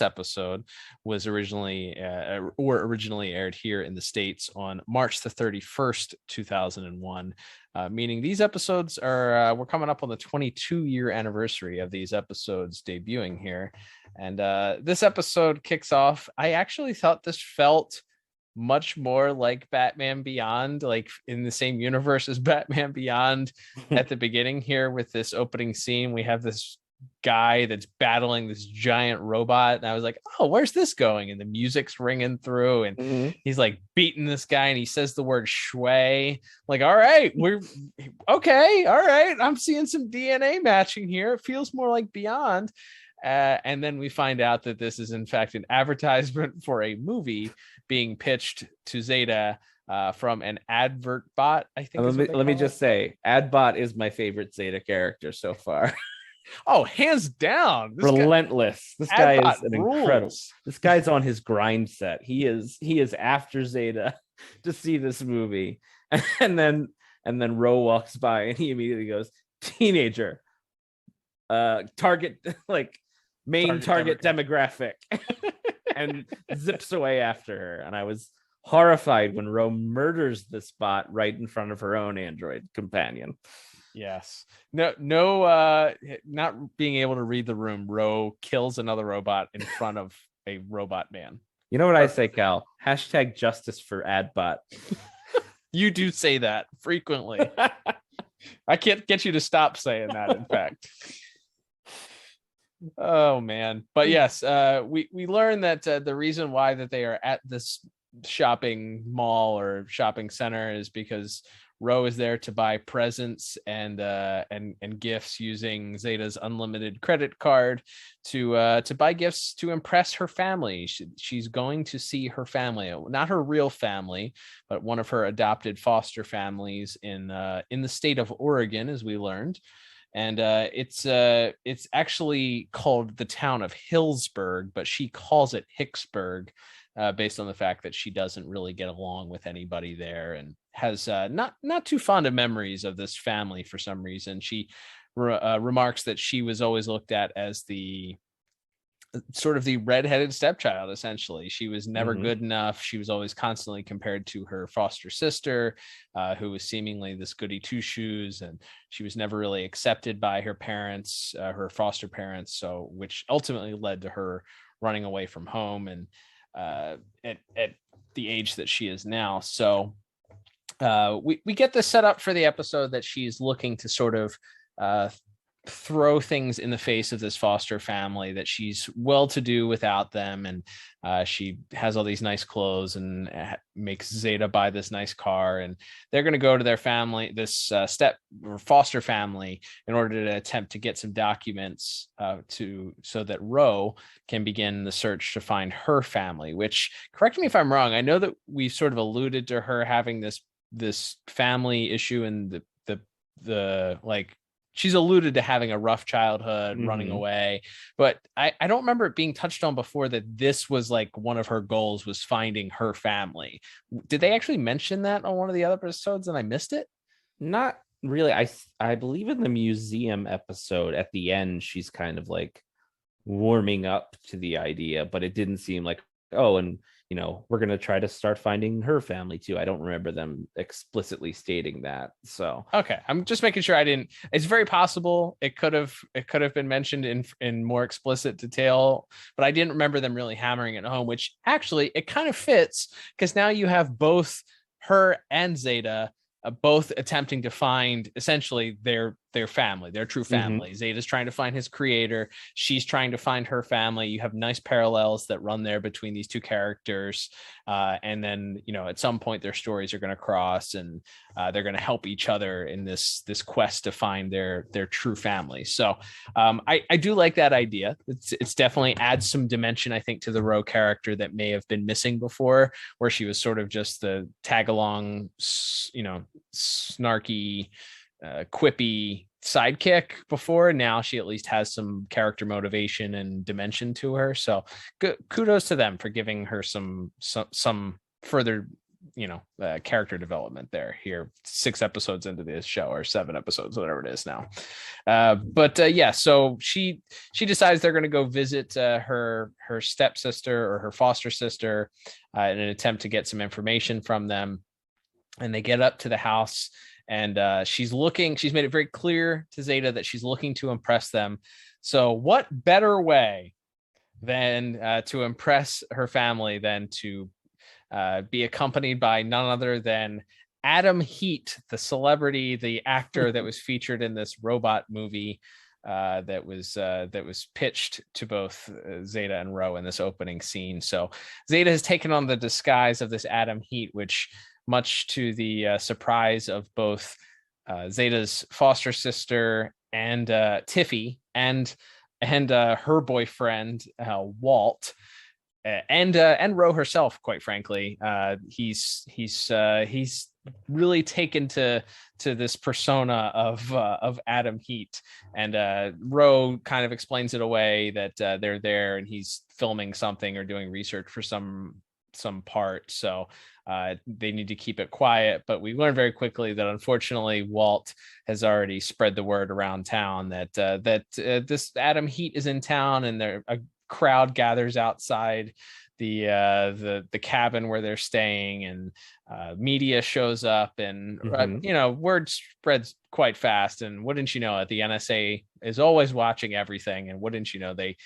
episode was originally aired here in the States on March the 31st, 2001, meaning these episodes we're coming up on the 22-year anniversary of these episodes debuting here. And this episode kicks off. I actually thought this felt much more like Batman Beyond, like in the same universe as Batman Beyond. At the beginning here with this opening scene, we have this guy that's battling this giant robot, and I was like, oh, where's this going? And the music's ringing through, and he's like beating this guy, and he says the word shui. Like, all right, we're okay, all right, I'm seeing some DNA matching here. It feels more like Beyond. And then we find out that this is in fact an advertisement for a movie being pitched to Zeta from an advert bot, I think. Let me just say, Adbot is my favorite Zeta character so far. Oh, hands down. Relentless. This guy is an incredible. This guy's on his grind set. He is after Zeta to see this movie. And then Ro walks by and he immediately goes, teenager. Target, like main target demographic. And zips away after her. And I was horrified when Ro murders this bot right in front of her own android companion. Yes. No, not being able to read the room. Ro kills another robot in front of a robot man. You know what I say, Cal? Hashtag justice for Adbot. You do say that frequently. I can't get you to stop saying that, in fact. Oh man. But yes, we learned that the reason why that they are at this shopping mall or shopping center is because Ro is there to buy presents and gifts using Zeta's unlimited credit card to buy gifts to impress her family. She's going to see her family, not her real family, but one of her adopted foster families in the state of Oregon, as we learned. And it's actually called the town of Hillsburg, but she calls it Hicksburg, based on the fact that she doesn't really get along with anybody there and has not too fond of memories of this family for some reason. She remarks that she was always looked at as the sort of the redheaded stepchild. Essentially, she was never good enough. She was always constantly compared to her foster sister, who was seemingly this goody two shoes, and she was never really accepted by her parents, her foster parents. So, which ultimately led to her running away from home and at the age that she is now. So, we get this set up for the episode that she's looking to sort of throw things in the face of this foster family, that she's well to do without them, and she has all these nice clothes and makes Zeta buy this nice car, and they're going to go to their family, this step or foster family, in order to attempt to get some documents so that Ro can begin the search to find her family. Which, correct me if I'm wrong, I know that we sort of alluded to her having this family issue and the like. She's alluded to having a rough childhood, running away, but I don't remember it being touched on before that this was like one of her goals was finding her family. Did they actually mention that on one of the other episodes and I missed it? Not really. I believe in the museum episode at the end, she's kind of like warming up to the idea, but it didn't seem like, oh, and we're going to try to start finding her family too. I don't remember them explicitly stating that. So, okay. I'm just making sure it's very possible it could have been mentioned in more explicit detail, but I didn't remember them really hammering it home, which actually it kind of fits because now you have both her and Zeta both attempting to find essentially their family, their true family. Zeta's trying to find his creator. She's trying to find her family. You have nice parallels that run there between these two characters. And then, at some point their stories are going to cross and they're going to help each other in this quest to find their true family. So I do like that idea. It's definitely adds some dimension, I think, to the Ro character that may have been missing before, where she was sort of just the tag along, snarky, quippy sidekick before. Now she at least has some character motivation and dimension to her. So kudos to them for giving her some further, character development there. Here, 6 episodes into this show, or 7 episodes, whatever it is now. Yeah, so she decides they're going to go visit her stepsister or her foster sister in an attempt to get some information from them. And they get up to the house, and she's made it very clear to Zeta that she's looking to impress them. So what better way than to impress her family than to be accompanied by none other than Adam Heat, the celebrity, the actor that was featured in this robot movie that was pitched to both Zeta and Ro in this opening scene. So Zeta has taken on the disguise of this Adam Heat, which, much to the surprise of both Zeta's foster sister and Tiffy and her boyfriend Walt, and Ro herself, quite frankly, he's really taken to this persona of Adam Heat, and Ro kind of explains it away that they're there and he's filming something or doing research for some part, so they need to keep it quiet. But we learned very quickly that unfortunately Walt has already spread the word around town that this Adam Heat is in town, and a crowd gathers outside the cabin where they're staying, and media shows up, and word spreads quite fast. And wouldn't you know it, the NSA is always watching everything. And wouldn't you know, they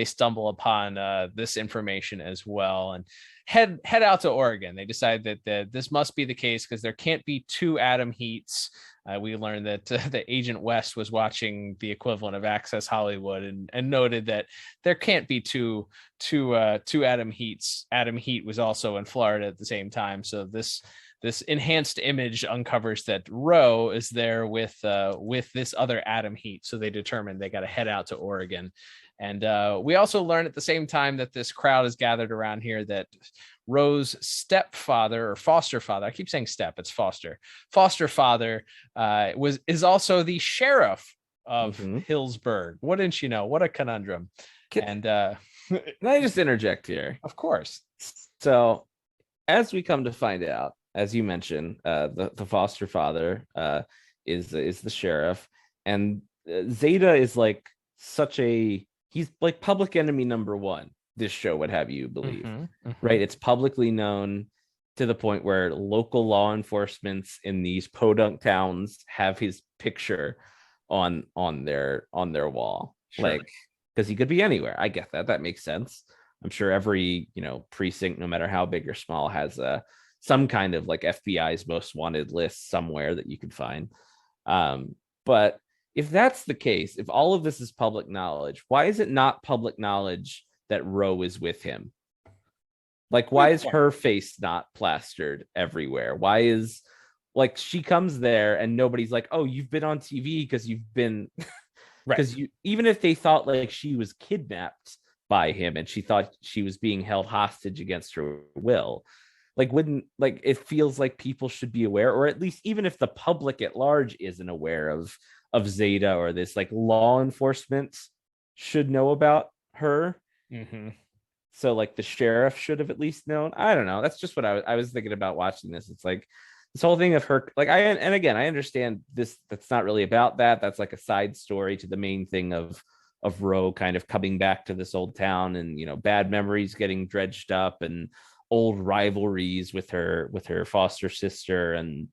stumble upon this information as well, and head out to Oregon. They decide that this must be the case because there can't be two Adam Heats. We learned that the Agent West was watching the equivalent of Access Hollywood, and noted that there can't be two Adam Heats. Adam Heat was also in Florida at the same time, so this enhanced image uncovers that Roe is there with this other Adam Heat. So they determined they got to head out to Oregon. And we also learn at the same time that this crowd is gathered around here that Roe's stepfather or foster father, I keep saying step, it's foster father, is also the sheriff of Hillsburg. Wouldn't you know? What a conundrum. Can I just interject here? Of course. So as we come to find out, as you mentioned, the foster father is the sheriff, and Zeta is like he's like public enemy number one, this show would have you believe. Right? It's publicly known to the point where local law enforcement in these podunk towns have his picture on their wall. Sure. Like, because he could be anywhere. I get that makes sense. I'm sure every precinct, no matter how big or small, has some kind of like FBI's most wanted list somewhere that you can find. But if that's the case, if all of this is public knowledge, why is it not public knowledge that Roe is with him? Like, why is her face not plastered everywhere? Why is, like, she comes there and nobody's like, oh, you've been on TV because you've been, because even if they thought like she was kidnapped by him and she thought she was being held hostage against her will, like, it feels like people should be aware, or at least even if the public at large isn't aware of Zeta, or this, like, law enforcement should know about her. So like the sheriff should have at least known. I don't know. That's just what I was thinking about watching this. It's like this whole thing of her, like, and again, I understand this. That's not really about that. That's like a side story to the main thing of Roe kind of coming back to this old town, and bad memories getting dredged up, and old rivalries with her foster sister, and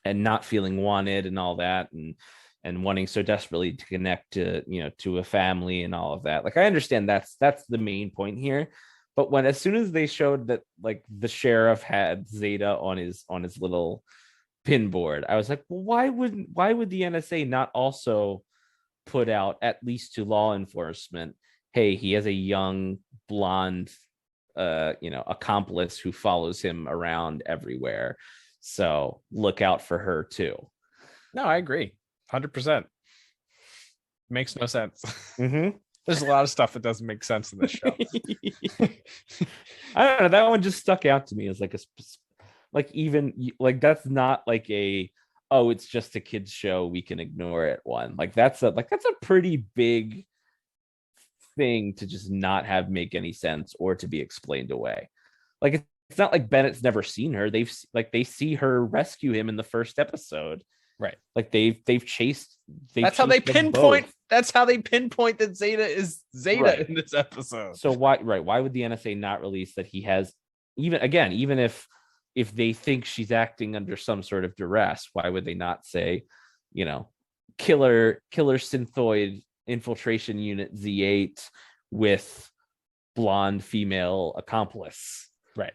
not feeling wanted and all that, and wanting so desperately to connect to a family and all of that. Like, I understand that's the main point here. But as soon as they showed that, like, the sheriff had Zeta on his little pin board, I was like, well, why would the NSA not also put out, at least to law enforcement, hey, he has a young blonde accomplice who follows him around everywhere, so look out for her too. No, I agree. 100%. Makes no sense. There's a lot of stuff that doesn't make sense in this show. I don't know. That one just stuck out to me as like that's not like it's just a kid's show, we can ignore it one. Like that's a pretty big thing to just not have make any sense or to be explained away. Like, it's not like Bennett's never seen her. They see her rescue him in the first episode. Right. Like they've chased. That's how they pinpoint. That's how they pinpoint that Zeta is Zeta in this episode. So why would the NSA not release that he has, even if they think she's acting under some sort of duress, why would they not say, killer synthoid infiltration unit Z8 with blonde female accomplice? Right.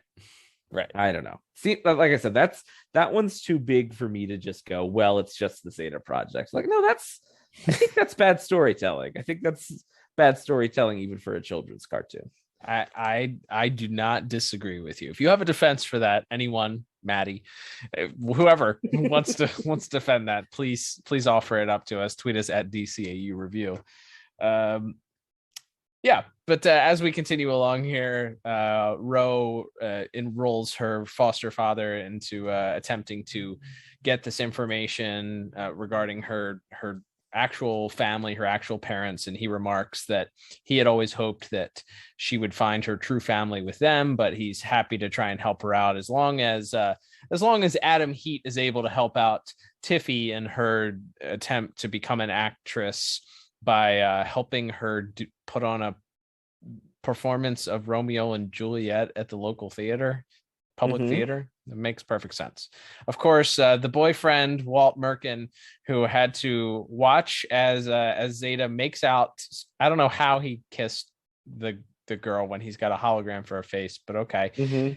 I don't know. See, like I said, that one's too big for me to just go, well, it's just the Zeta Project. Like, no, I think that's bad storytelling. I think that's bad storytelling even for a children's cartoon. I do not disagree with you. If you have a defense for that, anyone, Maddie, whoever wants to defend that, please offer it up to us. Tweet us at DCAU Review. But as we continue along here, Roe enrolls her foster father into attempting to get this information regarding her actual family, her actual parents, and he remarks that he had always hoped that she would find her true family with them, but he's happy to try and help her out as long as Adam Heat is able to help out Tiffy in her attempt to become an actress by helping her put on a performance of Romeo and Juliet at the local theater, public theater. It makes perfect sense. Of course, the boyfriend Walt Merkin, who had to watch as Zeta makes out. I don't know how he kissed the girl when he's got a hologram for a face, but okay.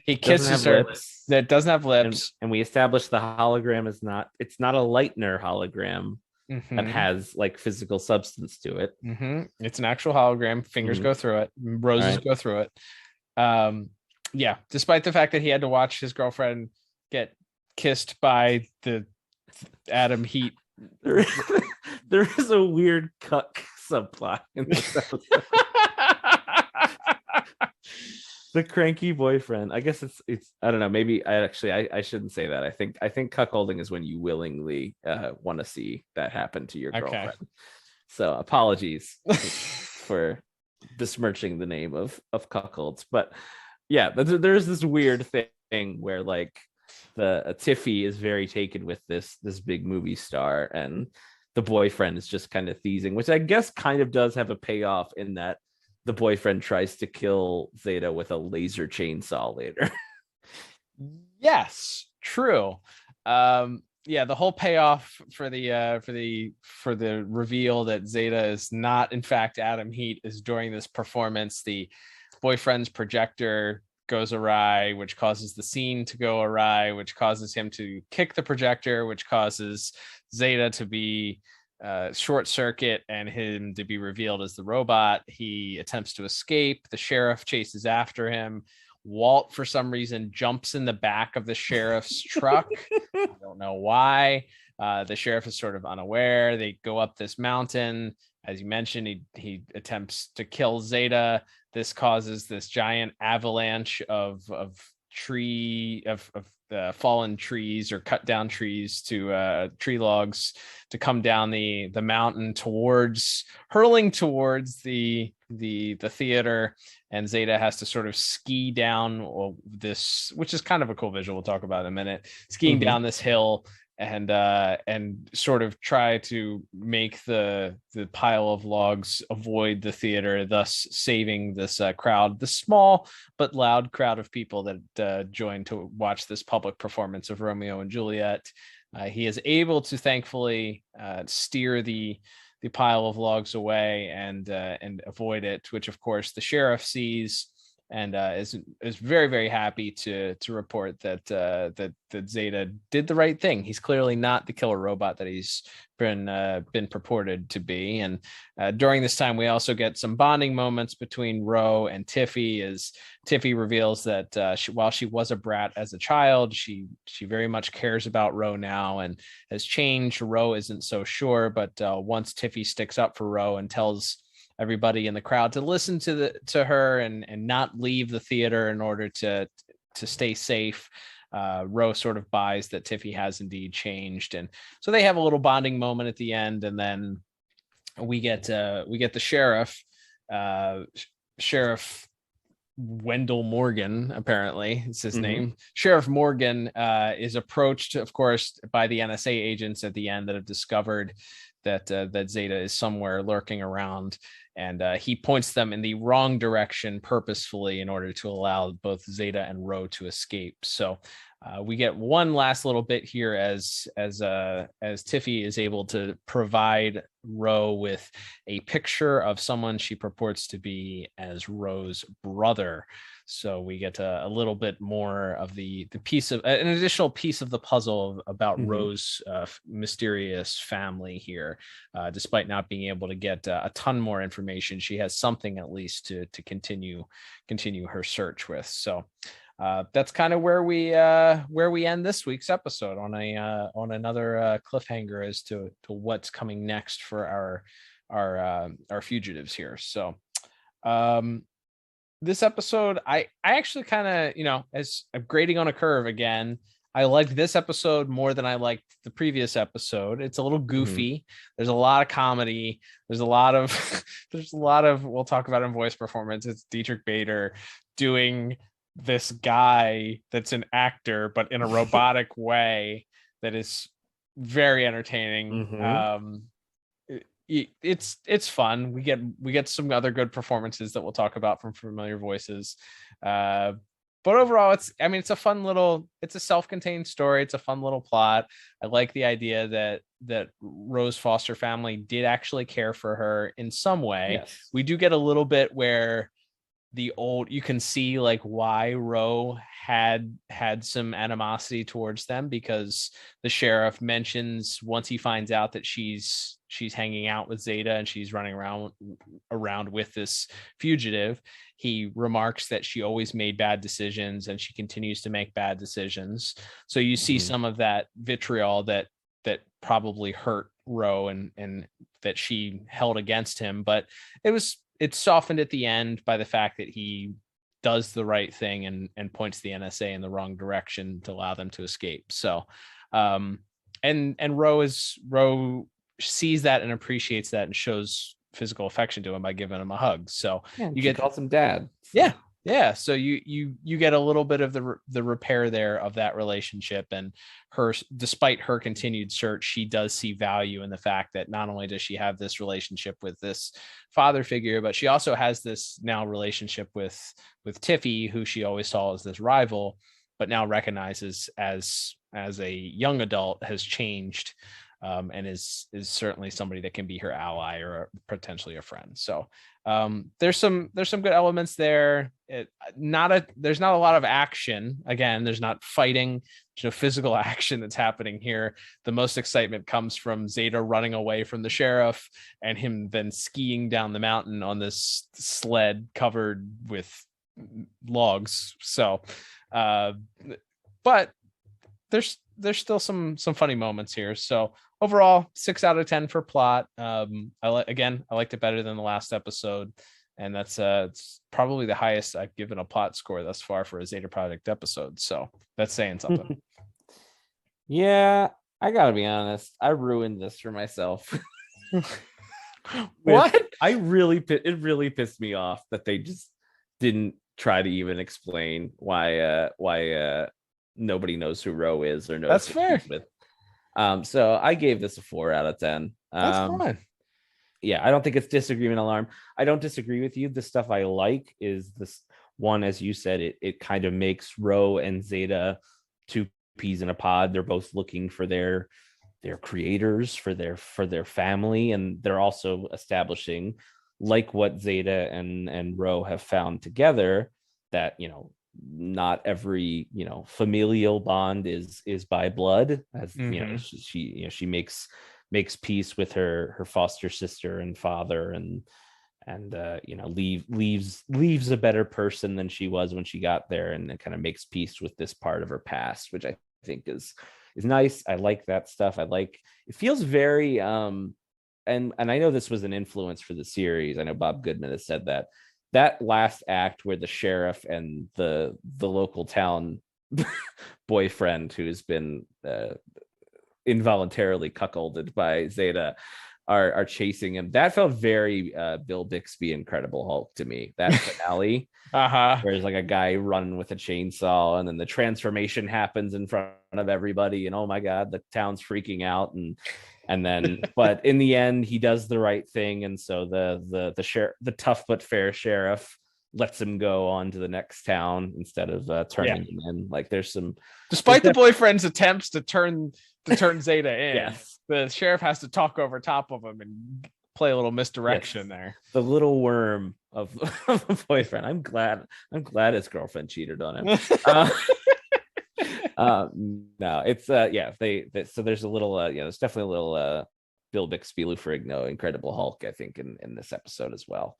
He kisses her. Lips. That doesn't have lips, and we established the hologram is not. It's not a Leitner hologram that has like physical substance to it. It's an actual hologram. Fingers go through it. Roses go through it. Yeah, despite the fact that he had to watch his girlfriend get kissed by the Adam Heat. There is a weird cuck subplot in this episode. The cranky boyfriend. I guess it's I don't know. Maybe I shouldn't say that. I think cuckolding is when you willingly want to see that happen to your girlfriend. So apologies for besmirching the name of cuckolds, but yeah, there's this weird thing where like the Tiffy is very taken with this big movie star, and the boyfriend is just kind of teasing, which I guess kind of does have a payoff in that the boyfriend tries to kill Zeta with a laser chainsaw later. Yes, true. Yeah, the whole payoff for the reveal that Zeta is not in fact Adam Heat is during this performance. The boyfriend's projector goes awry, which causes the scene to go awry, which causes him to kick the projector, which causes Zeta to be short circuit and him to be revealed as the robot. He attempts to escape. The sheriff chases after him. Walt, for some reason, jumps in the back of the sheriff's truck. I don't know why. The sheriff is sort of unaware. They go up this mountain. As you mentioned, he attempts to kill Zeta. This causes this giant avalanche of fallen trees or cut down trees to tree logs to come down the mountain hurling towards the theater, and Zeta has to sort of ski down this, which is kind of a cool visual we'll talk about in a minute, skiing down this hill and sort of try to make the pile of logs avoid the theater, thus saving this crowd, the small but loud crowd of people that joined to watch this public performance of Romeo and Juliet. He is able to thankfully steer the pile of logs away and avoid it, which of course the sheriff sees and is very, very happy to report that Zeta did the right thing. He's clearly not the killer robot that he's been purported to be. And during this time, we also get some bonding moments between Ro and Tiffy, as Tiffy reveals that while she was a brat as a child, she very much cares about Ro now and has changed. Ro isn't so sure, but once Tiffy sticks up for Ro and tells everybody in the crowd to listen to her and not leave the theater in order to stay safe, Ro sort of buys that Tiffy has indeed changed, and so they have a little bonding moment at the end. And then we get the sheriff Wendell Morgan, apparently it's his name. Sheriff Morgan is approached, of course, by the NSA agents at the end that have discovered that Zeta is somewhere lurking around, and he points them in the wrong direction purposefully in order to allow both Zeta and Ro to escape. So we get one last little bit here as Tiffy is able to provide Ro with a picture of someone she purports to be as Ro's brother. So we get a little bit more of the piece of an additional piece of the puzzle about Ro's mysterious family here. Despite not being able to get a ton more information, she has something at least to continue her search with. So that's kind of where we end this week's episode, on another cliffhanger as to what's coming next for our fugitives here. So this episode, I actually kind of, as I'm grading on a curve again, I liked this episode more than I liked the previous episode. It's a little goofy. There's a lot of comedy. There's a lot of we'll talk about in voice performance. It's Dietrich Bader doing this guy that's an actor, but in a robotic way that is very entertaining. It's fun. We get some other good performances that we'll talk about from familiar voices. but overall, it's a fun little, it's a self-contained story. It's a fun little plot. I like the idea that Rose's foster family did actually care for her in some way. Yes. We do get a little bit where you can see like why Roe had some animosity towards them, because the sheriff mentions once he finds out that she's hanging out with Zeta and she's running around with this fugitive, he remarks that she always made bad decisions and she continues to make bad decisions. So you see some of that vitriol that probably hurt Roe and that she held against him, but it's softened at the end by the fact that he does the right thing and points the NSA in the wrong direction to allow them to escape. So, and Roe sees that and appreciates that and shows physical affection to him by giving him a hug. So you calls him dad. Yeah. So you get a little bit of the repair there of that relationship, and despite her continued search, she does see value in the fact that not only does she have this relationship with this father figure, but she also has this now relationship with Tiffy, who she always saw as this rival, but now recognizes as a young adult has changed, and is certainly somebody that can be her ally or potentially a friend. So there's some good elements there. There's not a lot of action. Again, there's not fighting, there's no physical action that's happening here. The most excitement comes from Zeta running away from the sheriff and him then skiing down the mountain on this sled covered with logs. So but there's still some funny moments here. So overall, 6 out of 10 for plot. I liked it better than the last episode, and that's it's probably the highest I've given a plot score thus far for a Zeta Project episode. So that's saying something. Yeah, I gotta be honest. I ruined this for myself. What? It really pissed me off that they just didn't try to even explain why nobody knows who Roe is or knows. That's fair. So I gave this a 4 out of 10. That's fine. Yeah, I don't think it's disagreement alarm. I don't disagree with you. The stuff I like is this one, as you said, it kind of makes Roe and Zeta two peas in a pod. They're both looking for their creators, for their family, and they're also establishing, like what Zeta and Roe have found together, that not every familial bond is by blood, as she makes peace with her foster sister and father, and leaves a better person than she was when she got there, and it kind of makes peace with this part of her past, which I think is nice. I like that stuff. It feels very and I know this was an influence for the series. I know Bob Goodman has said that last act where the sheriff and the local town boyfriend, who's been involuntarily cuckolded by Zeta, are chasing him. That felt very Bill Bixby Incredible Hulk to me. That finale, where there's like a guy running with a chainsaw, and then the transformation happens in front of everybody, and oh my god, the town's freaking out, and then but in the end he does the right thing, and so the sheriff, the tough but fair sheriff, lets him go on to the next town instead of turning him in. Like there's some, despite the boyfriend's attempts to turn Zeta in, yes, the sheriff has to talk over top of him and play a little misdirection there. The little worm of a boyfriend. I'm glad his girlfriend cheated on him. No, it's so there's a little there's definitely a little Bill Bixby, Lou Ferrigno Incredible Hulk, I think, in this episode as well.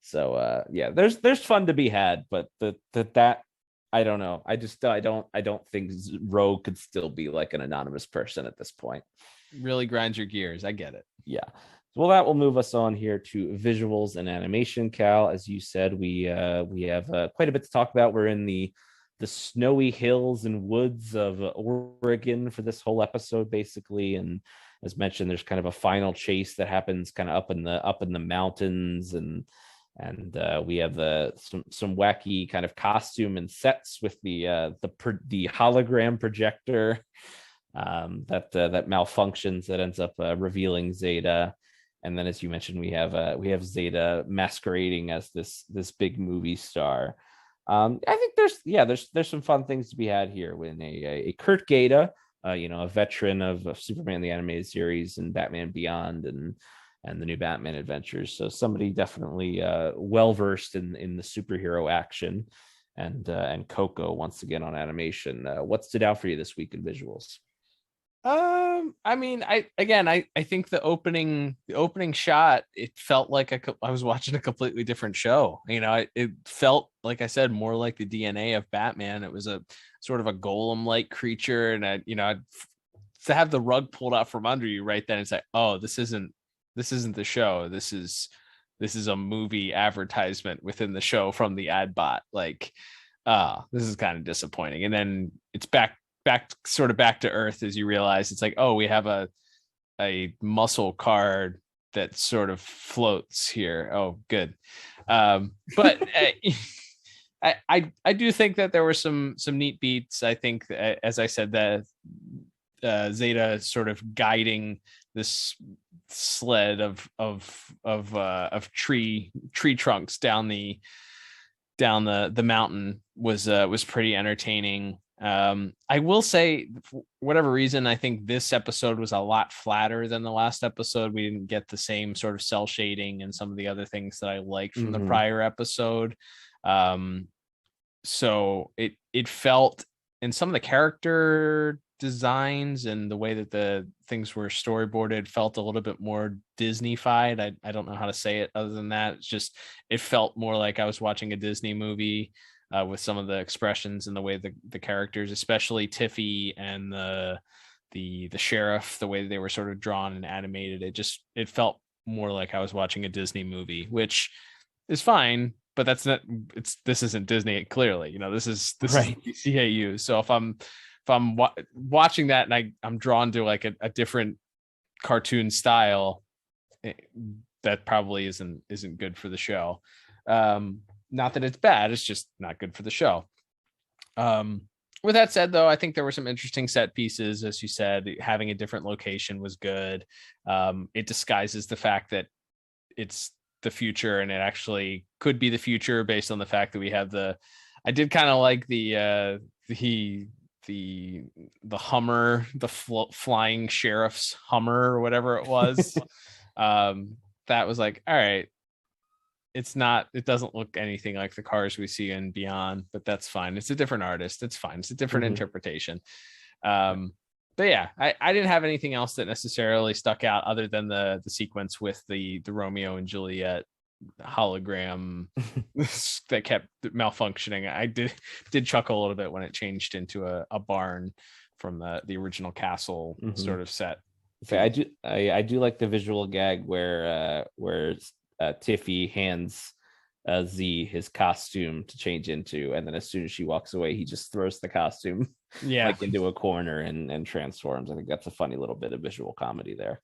So there's fun to be had, but that I don't know. I don't think Roe could still be like an anonymous person at this point. Really grinds your gears. I get it. Yeah. Well, that will move us on here to visuals and animation. Cal, as you said, we have quite a bit to talk about. We're in the snowy hills and woods of Oregon for this whole episode, basically, and as mentioned, there's kind of a final chase that happens kind of up in the mountains, and we have some wacky kind of costume and sets with the hologram projector that malfunctions, that ends up revealing Zeta. And then, as you mentioned, we have Zeta masquerading as this big movie star. I think there's some fun things to be had here when a Kurt Gaeta, a veteran of Superman the Animated Series and Batman Beyond and the new Batman Adventures. So somebody definitely well versed in the superhero action, and Coco once again on animation. What stood out for you this week in visuals? I mean, I think the opening shot, it felt like I was watching a completely different show. It felt, like I said, more like the DNA of Batman. It was a sort of a golem-like creature, and to have the rug pulled out from under you right then, it's like, oh, this isn't the show. This is a movie advertisement within the show from the ad bot. Like, this is kind of disappointing. And then it's back to earth as you realize it's like, oh, we have a muscle card that sort of floats here. Oh, good. But I do think that there were some neat beats. I think, as I said, that Zeta sort of guiding this sled of tree trunks down the mountain was pretty entertaining. I will say, for whatever reason, I think this episode was a lot flatter than the last episode. We didn't get the same sort of cell shading and some of the other things that I liked from the prior episode. So it felt, in some of the character designs and the way that the things were storyboarded, felt a little bit more Disney-fied. I don't know how to say it other than that. It felt more like I was watching a Disney movie. With some of the expressions and the way the characters, especially Tiffy and the sheriff, the way they were sort of drawn and animated, it felt more like I was watching a Disney movie, which is fine, but this isn't Disney, clearly. This is Right. is DCAU. So if I'm watching that and I'm drawn to like a different cartoon style, that probably isn't good for the show. Not that it's bad, it's just not good for the show. With that said, though, I think there were some interesting set pieces. As you said, having a different location was good. It disguises the fact that it's the future, and it actually could be the future based on the fact that we have I did kind of like the Hummer, the flying sheriff's Hummer or whatever it was. That was like, all right. It doesn't look anything like the cars we see in Beyond, but that's fine. It's a different artist. It's fine. It's a different interpretation. But yeah, I didn't have anything else that necessarily stuck out other than the sequence with the Romeo and Juliet hologram that kept malfunctioning. I did chuckle a little bit when it changed into a barn from the original castle sort of set. Okay, I do like the visual gag where Tiffy hands Z his costume to change into, and then as soon as she walks away, he just throws the costume into a corner and transforms. I think that's a funny little bit of visual comedy there.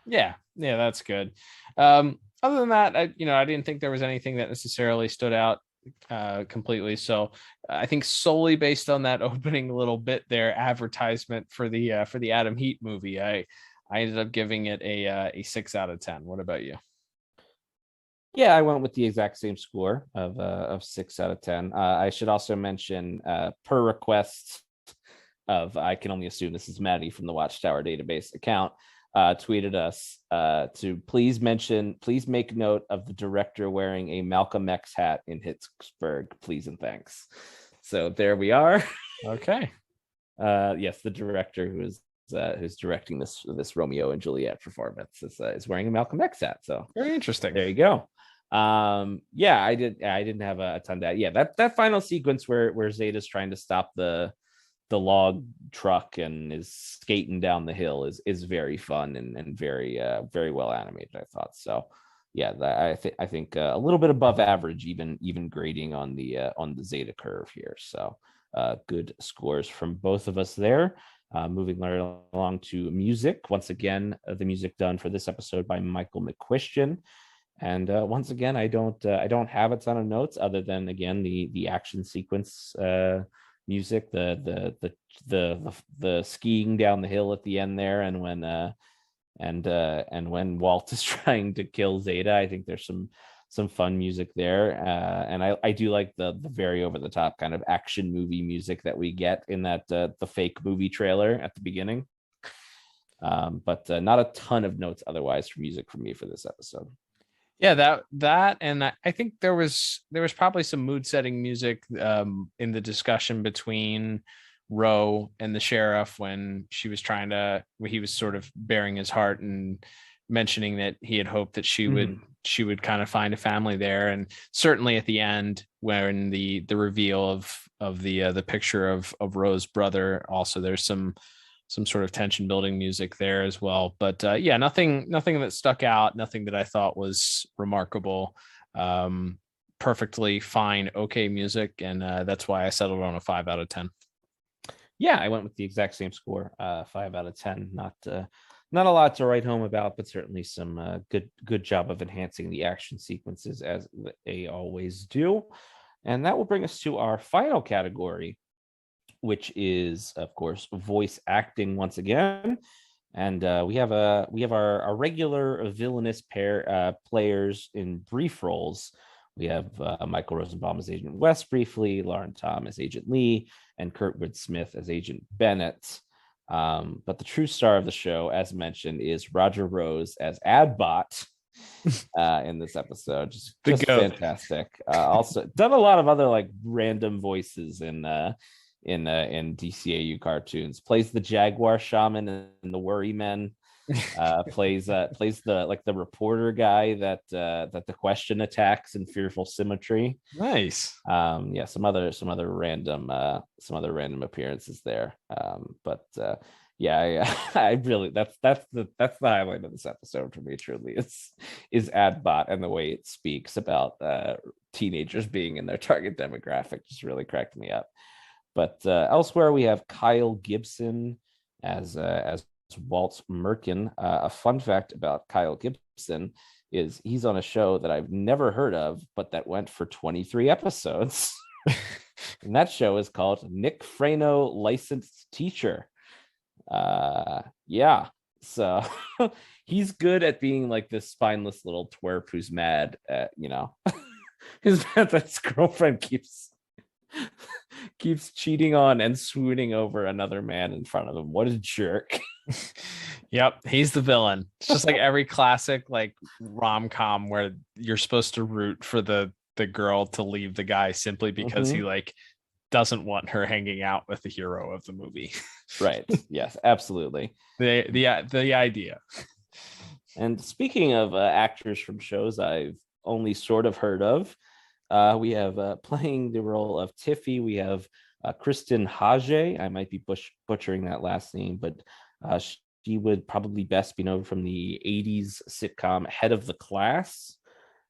Yeah, that's good. Other than that, I didn't think there was anything that necessarily stood out completely. So I think solely based on that opening little bit there, advertisement for the Adam Heat movie, I ended up giving it a 6 out of 10. What about you? Yeah, I went with the exact same score of 6 out of 10. I should also mention, per request of, I can only assume this is Maddie from the Watchtower database account, tweeted us to please make note of the director wearing a Malcolm X hat in Hicksburg, please and thanks. So there we are. Okay. Yes, the director who's directing this Romeo and Juliet performance is wearing a Malcolm X hat. So very interesting. There you go. I didn't have a ton of that. Yeah, that final sequence where Zeta's trying to stop the log truck and is skating down the hill is very fun and very very well animated, I thought. So yeah, I think a little bit above average, even grading on the Zeta curve here. So good scores from both of us there. Moving right along to music. Once again, the music done for this episode by Michael McQuistion. And once again, I don't have a ton of notes other than, again, the action sequence music, the skiing down the hill at the end there, and when Walt is trying to kill Zeta. I think there's some fun music there. And I do like the very over the top kind of action movie music that we get in that the fake movie trailer at the beginning. But not a ton of notes otherwise for music from me for this episode. Yeah, that and I think there was probably some mood setting music in the discussion between Ro and the sheriff when he was sort of bearing his heart and mentioning that he had hoped that she would kind of find a family there. And certainly at the end when the reveal of the picture of Ro's brother, also there's some sort of tension building music there as well. But yeah, nothing that stuck out, nothing that I thought was remarkable. Perfectly fine, okay music. And that's why I settled on a 5 out of 10. Yeah, I went with the exact same score, 5 out of 10. Not a lot to write home about, but certainly some good job of enhancing the action sequences as they always do. And that will bring us to our final category, which is, of course, voice acting once again. And we have our regular villainous players in brief roles. We have Michael Rosenbaum as Agent West briefly, Lauren Tom as Agent Lee, and Kurtwood Smith as Agent Bennett. But the true star of the show, as mentioned, is Roger Rose as Adbot in this episode. Just fantastic. Also done a lot of other like random voices in DCAU cartoons. Plays the Jaguar Shaman in the Worry Men. Plays the reporter guy that the Question attacks in Fearful Symmetry. Nice. Yeah, some other random appearances there. But yeah, I really that's the highlight of this episode for me. Truly, is Adbot and the way it speaks about teenagers being in their target demographic just really cracked me up. But elsewhere, we have Kyle Gibson as Walt Merkin. A fun fact about Kyle Gibson is he's on a show that I've never heard of, but that went for 23 episodes. And that show is called Nick Frano Licensed Teacher. Yeah. So he's good at being like this spineless little twerp who's mad at, his girlfriend keeps cheating on and swooning over another man in front of him. What a jerk. Yep, he's the villain. It's just like every classic like rom-com where you're supposed to root for the girl to leave the guy simply because he like doesn't want her hanging out with the hero of the movie. Right. Yes, absolutely. The idea. And speaking of actors from shows I've only sort of heard of, we have playing the role of Tiffy, we have Kristen Hage. I might be butchering that last name, but she would probably best be known from the 80s sitcom Head of the Class,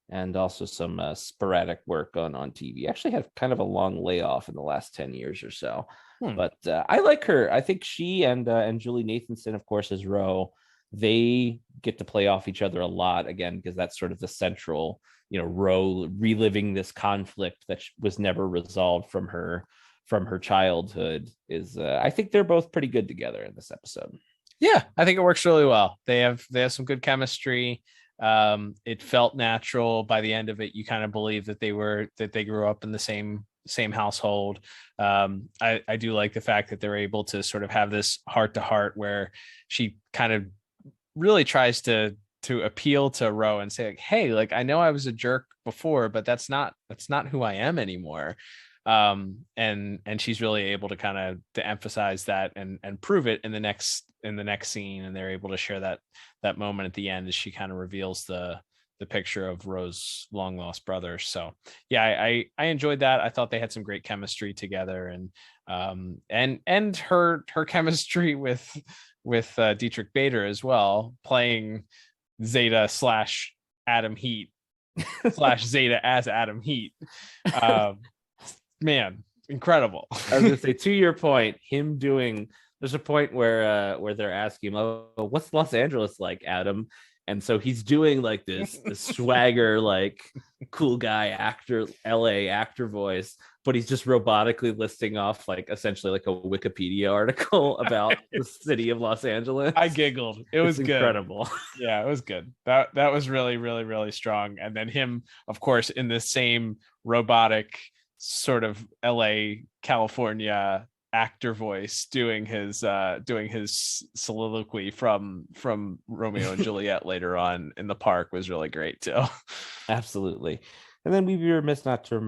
and also some sporadic work on TV. Actually had kind of a long layoff in the last 10 years or so. But I like her. I think she and Julie Nathanson, of course, as Ro, they get to play off each other a lot, again, because that's sort of the central, Ro reliving this conflict that was never resolved from her childhood. Is I think they're both pretty good together in this episode. Yeah, I think it works really well. They have some good chemistry. It felt natural. By the end of it, you kind of believe that they grew up in the same household. I do like the fact that they're able to sort of have this heart to heart where she kind of really tries to appeal to Ro and say like, hey, like I know I was a jerk before, but that's not who I am anymore. And she's really able to kind of to emphasize that and prove it in the next scene, and they're able to share that moment at the end as she kind of reveals the picture of Ro's long lost brother. So yeah, I enjoyed that. I thought they had some great chemistry together, and her chemistry with Dietrich Bader as well, playing Zeta / Adam Heat / Zeta as Adam Heat. Man, incredible. I was gonna say, to your point, him doing, there's a point where they're asking him, oh, what's Los Angeles like, Adam? And so he's doing like this swagger, like cool guy actor, LA actor voice, but he's just robotically listing off like essentially like a Wikipedia article about the city of Los Angeles. I giggled. It was incredible. Yeah, it was good. That was really, really, really strong. And then him, of course, in the same robotic sort of LA, California actor voice doing his soliloquy from Romeo and Juliet later on in the park was really great too. Absolutely. And then we'd be remiss not to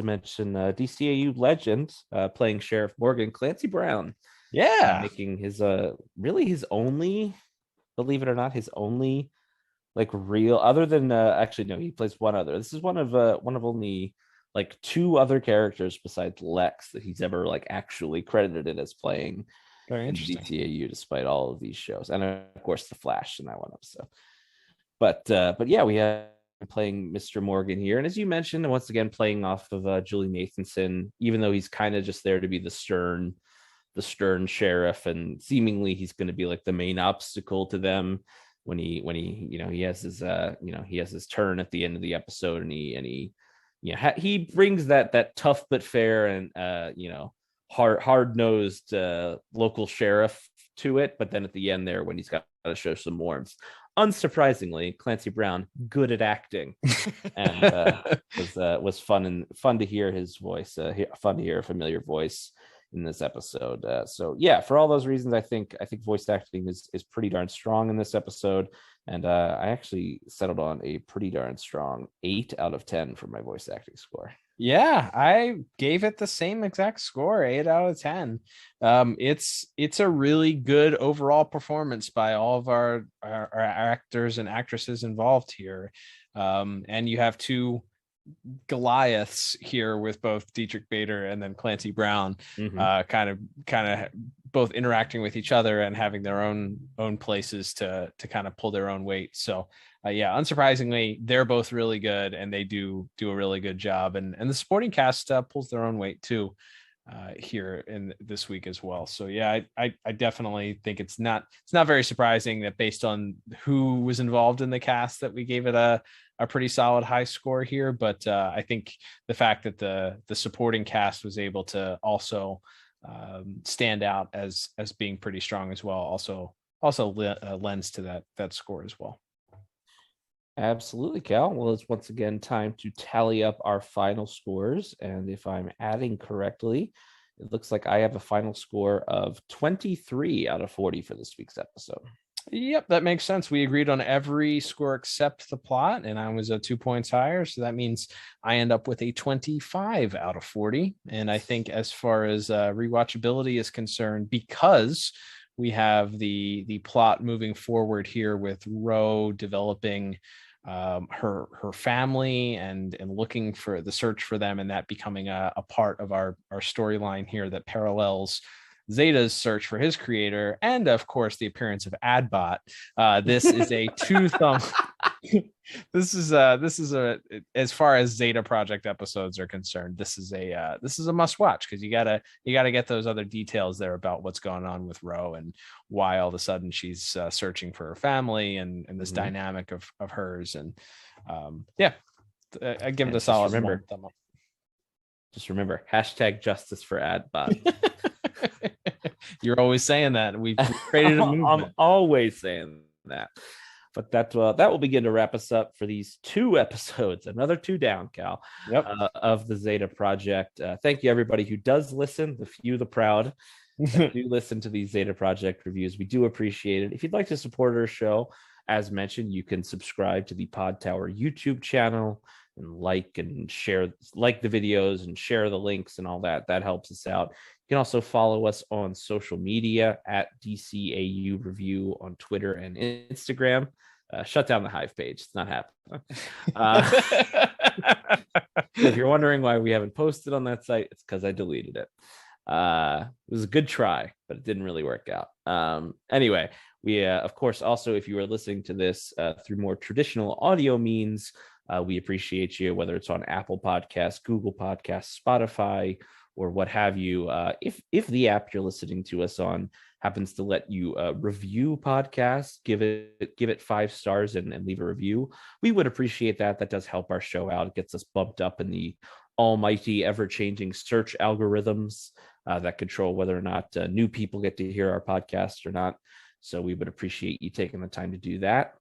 mention DCAU legend playing Sheriff Morgan, Clancy Brown. Yeah, making his really his only, believe it or not, his only like real, other than actually no, he plays one other. This is one of only like two other characters besides Lex that he's ever like actually credited as playing. Very interesting. DCAU, despite all of these shows, and of course the Flash in that one episode. But yeah, we have playing Mr. Morgan here, and as you mentioned, once again playing off of Julie Nathanson, even though he's kind of just there to be the stern sheriff, and seemingly he's going to be like the main obstacle to them when he he has his he has his turn at the end of the episode, and he brings that tough but fair and hard-nosed local sheriff to it. But then at the end there, when he's got to show some warmth, unsurprisingly, Clancy Brown good at acting, and was fun to hear his voice, fun to hear a familiar voice in this episode. So yeah, for all those reasons, I think voice acting is pretty darn strong in this episode. And I actually settled on a pretty darn strong 8 out of 10 for my voice acting score. Yeah, I gave it the same exact score, 8 out of 10. It's a really good overall performance by all of our actors and actresses involved here. And you have two Goliaths here with both Dietrich Bader and then Clancy Brown, kind of both interacting with each other and having their own places to kind of pull their own weight. So yeah, unsurprisingly, they're both really good, and they do a really good job. And the supporting cast pulls their own weight too here in this week as well. So yeah, I definitely think it's not very surprising that based on who was involved in the cast that we gave it a pretty solid high score here. But I think the fact that the supporting cast was able to also stand out as being pretty strong as well also lends to that score as well. Absolutely, Cal. Well, it's once again time to tally up our final scores, and if I'm adding correctly, it looks like I have a final score of 23 out of 40 for this week's episode. Yep, that makes sense. We agreed on every score except the plot, and I was 2 points higher, so that means I end up with a 25 out of 40. And I think as far as rewatchability is concerned, because we have the plot moving forward here with Ro developing her family and looking for the search for them, and that becoming a part of our storyline here that parallels Zeta's search for his creator, and of course the appearance of Adbot. This is a two thumb. This is a as far as Zeta Project episodes are concerned, this is a must watch, because you gotta get those other details there about what's going on with Ro and why all of a sudden she's searching for her family and this dynamic of hers. And I give it a solid thumb up. Just remember, #justice for Adbot. You're always saying that. We've created a movement. I'm always saying that. But that will begin to wrap us up for these 2 episodes, another 2 down, Cal, of the Zeta Project. Thank you, everybody who does listen, the few, the proud, that do listen to these Zeta Project reviews. We do appreciate it. If you'd like to support our show, as mentioned, you can subscribe to the Pod Tower YouTube channel and like share the videos and share the links and all that. That helps us out. You can also follow us on social media at DCAU Review on Twitter and Instagram. Shut down the Hive page. It's not happening. If you're wondering why we haven't posted on that site, it's because I deleted it. It was a good try, but it didn't really work out. Anyway, we, of course, also, if you are listening to this through more traditional audio means, we appreciate you, whether it's on Apple Podcasts, Google Podcasts, Spotify, or what have you. If the app you're listening to us on happens to let you review podcasts, give it 5 stars and leave a review, we would appreciate that. That does help our show out. It gets us bumped up in the almighty ever-changing search algorithms that control whether or not new people get to hear our podcast or not. So we would appreciate you taking the time to do that.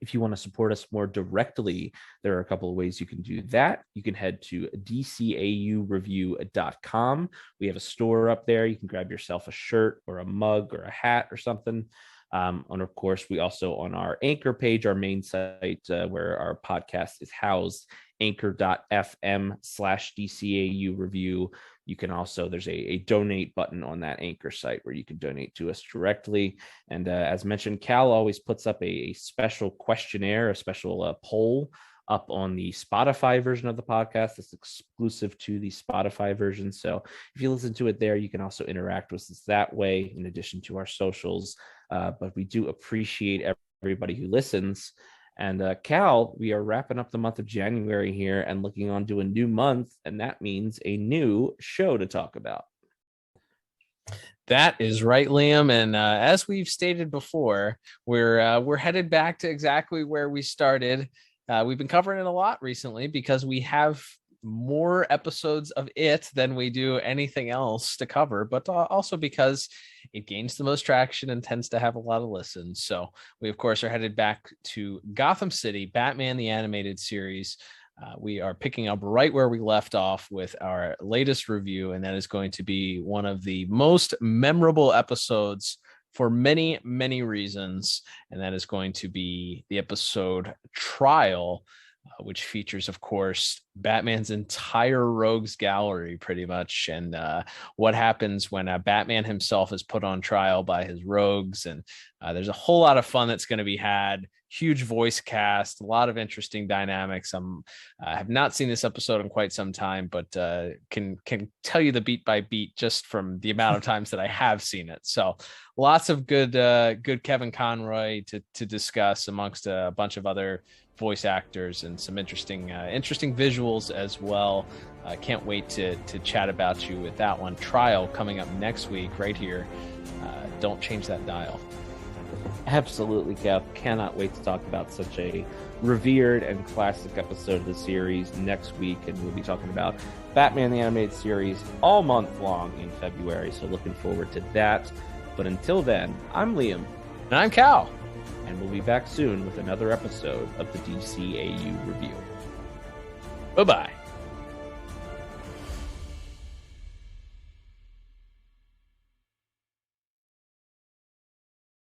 If you want to support us more directly, there are a couple of ways you can do that. You can head to DCAUreview.com. We have a store up there. You can grab yourself a shirt or a mug or a hat or something. And of course, we also on our Anchor page, our main site where our podcast is housed, anchor.fm/DCAU review. You can also, there's a donate button on that Anchor site where you can donate to us directly. And as mentioned, Cal always puts up a special questionnaire, a special poll up on the Spotify version of the podcast. It's exclusive to the Spotify version. So if you listen to it there, you can also interact with us that way in addition to our socials. But we do appreciate everybody who listens. And Cal, we are wrapping up the month of January here and looking on to a new month, and that means a new show to talk about. That is right, Liam. And as we've stated before, we're headed back to exactly where we started. We've been covering it a lot recently because we have more episodes of it than we do anything else to cover, but also because it gains the most traction and tends to have a lot of listens. So we, of course, are headed back to Gotham City, Batman the Animated Series. We are picking up right where we left off with our latest review, and that is going to be one of the most memorable episodes for many, many reasons, and that is going to be the episode Trial, which features, of course, Batman's entire rogues gallery, pretty much, and what happens when Batman himself is put on trial by his rogues. And there's a whole lot of fun that's going to be had. Huge voice cast, a lot of interesting dynamics. I have not seen this episode in quite some time, but can tell you the beat by beat just from the amount of times that I have seen it. So lots of good Kevin Conroy to discuss amongst a bunch of other voice actors and some interesting visuals as well. Can't wait to chat about you with that one. Trial coming up next week right here. Don't change that dial. Absolutely, Kev. Cannot wait to talk about such a revered and classic episode of the series next week. And we'll be talking about Batman the Animated Series all month long in February. So looking forward to that. But until then, I'm Liam. And I'm Cal. And we'll be back soon with another episode of the DCAU Review. Bye-bye.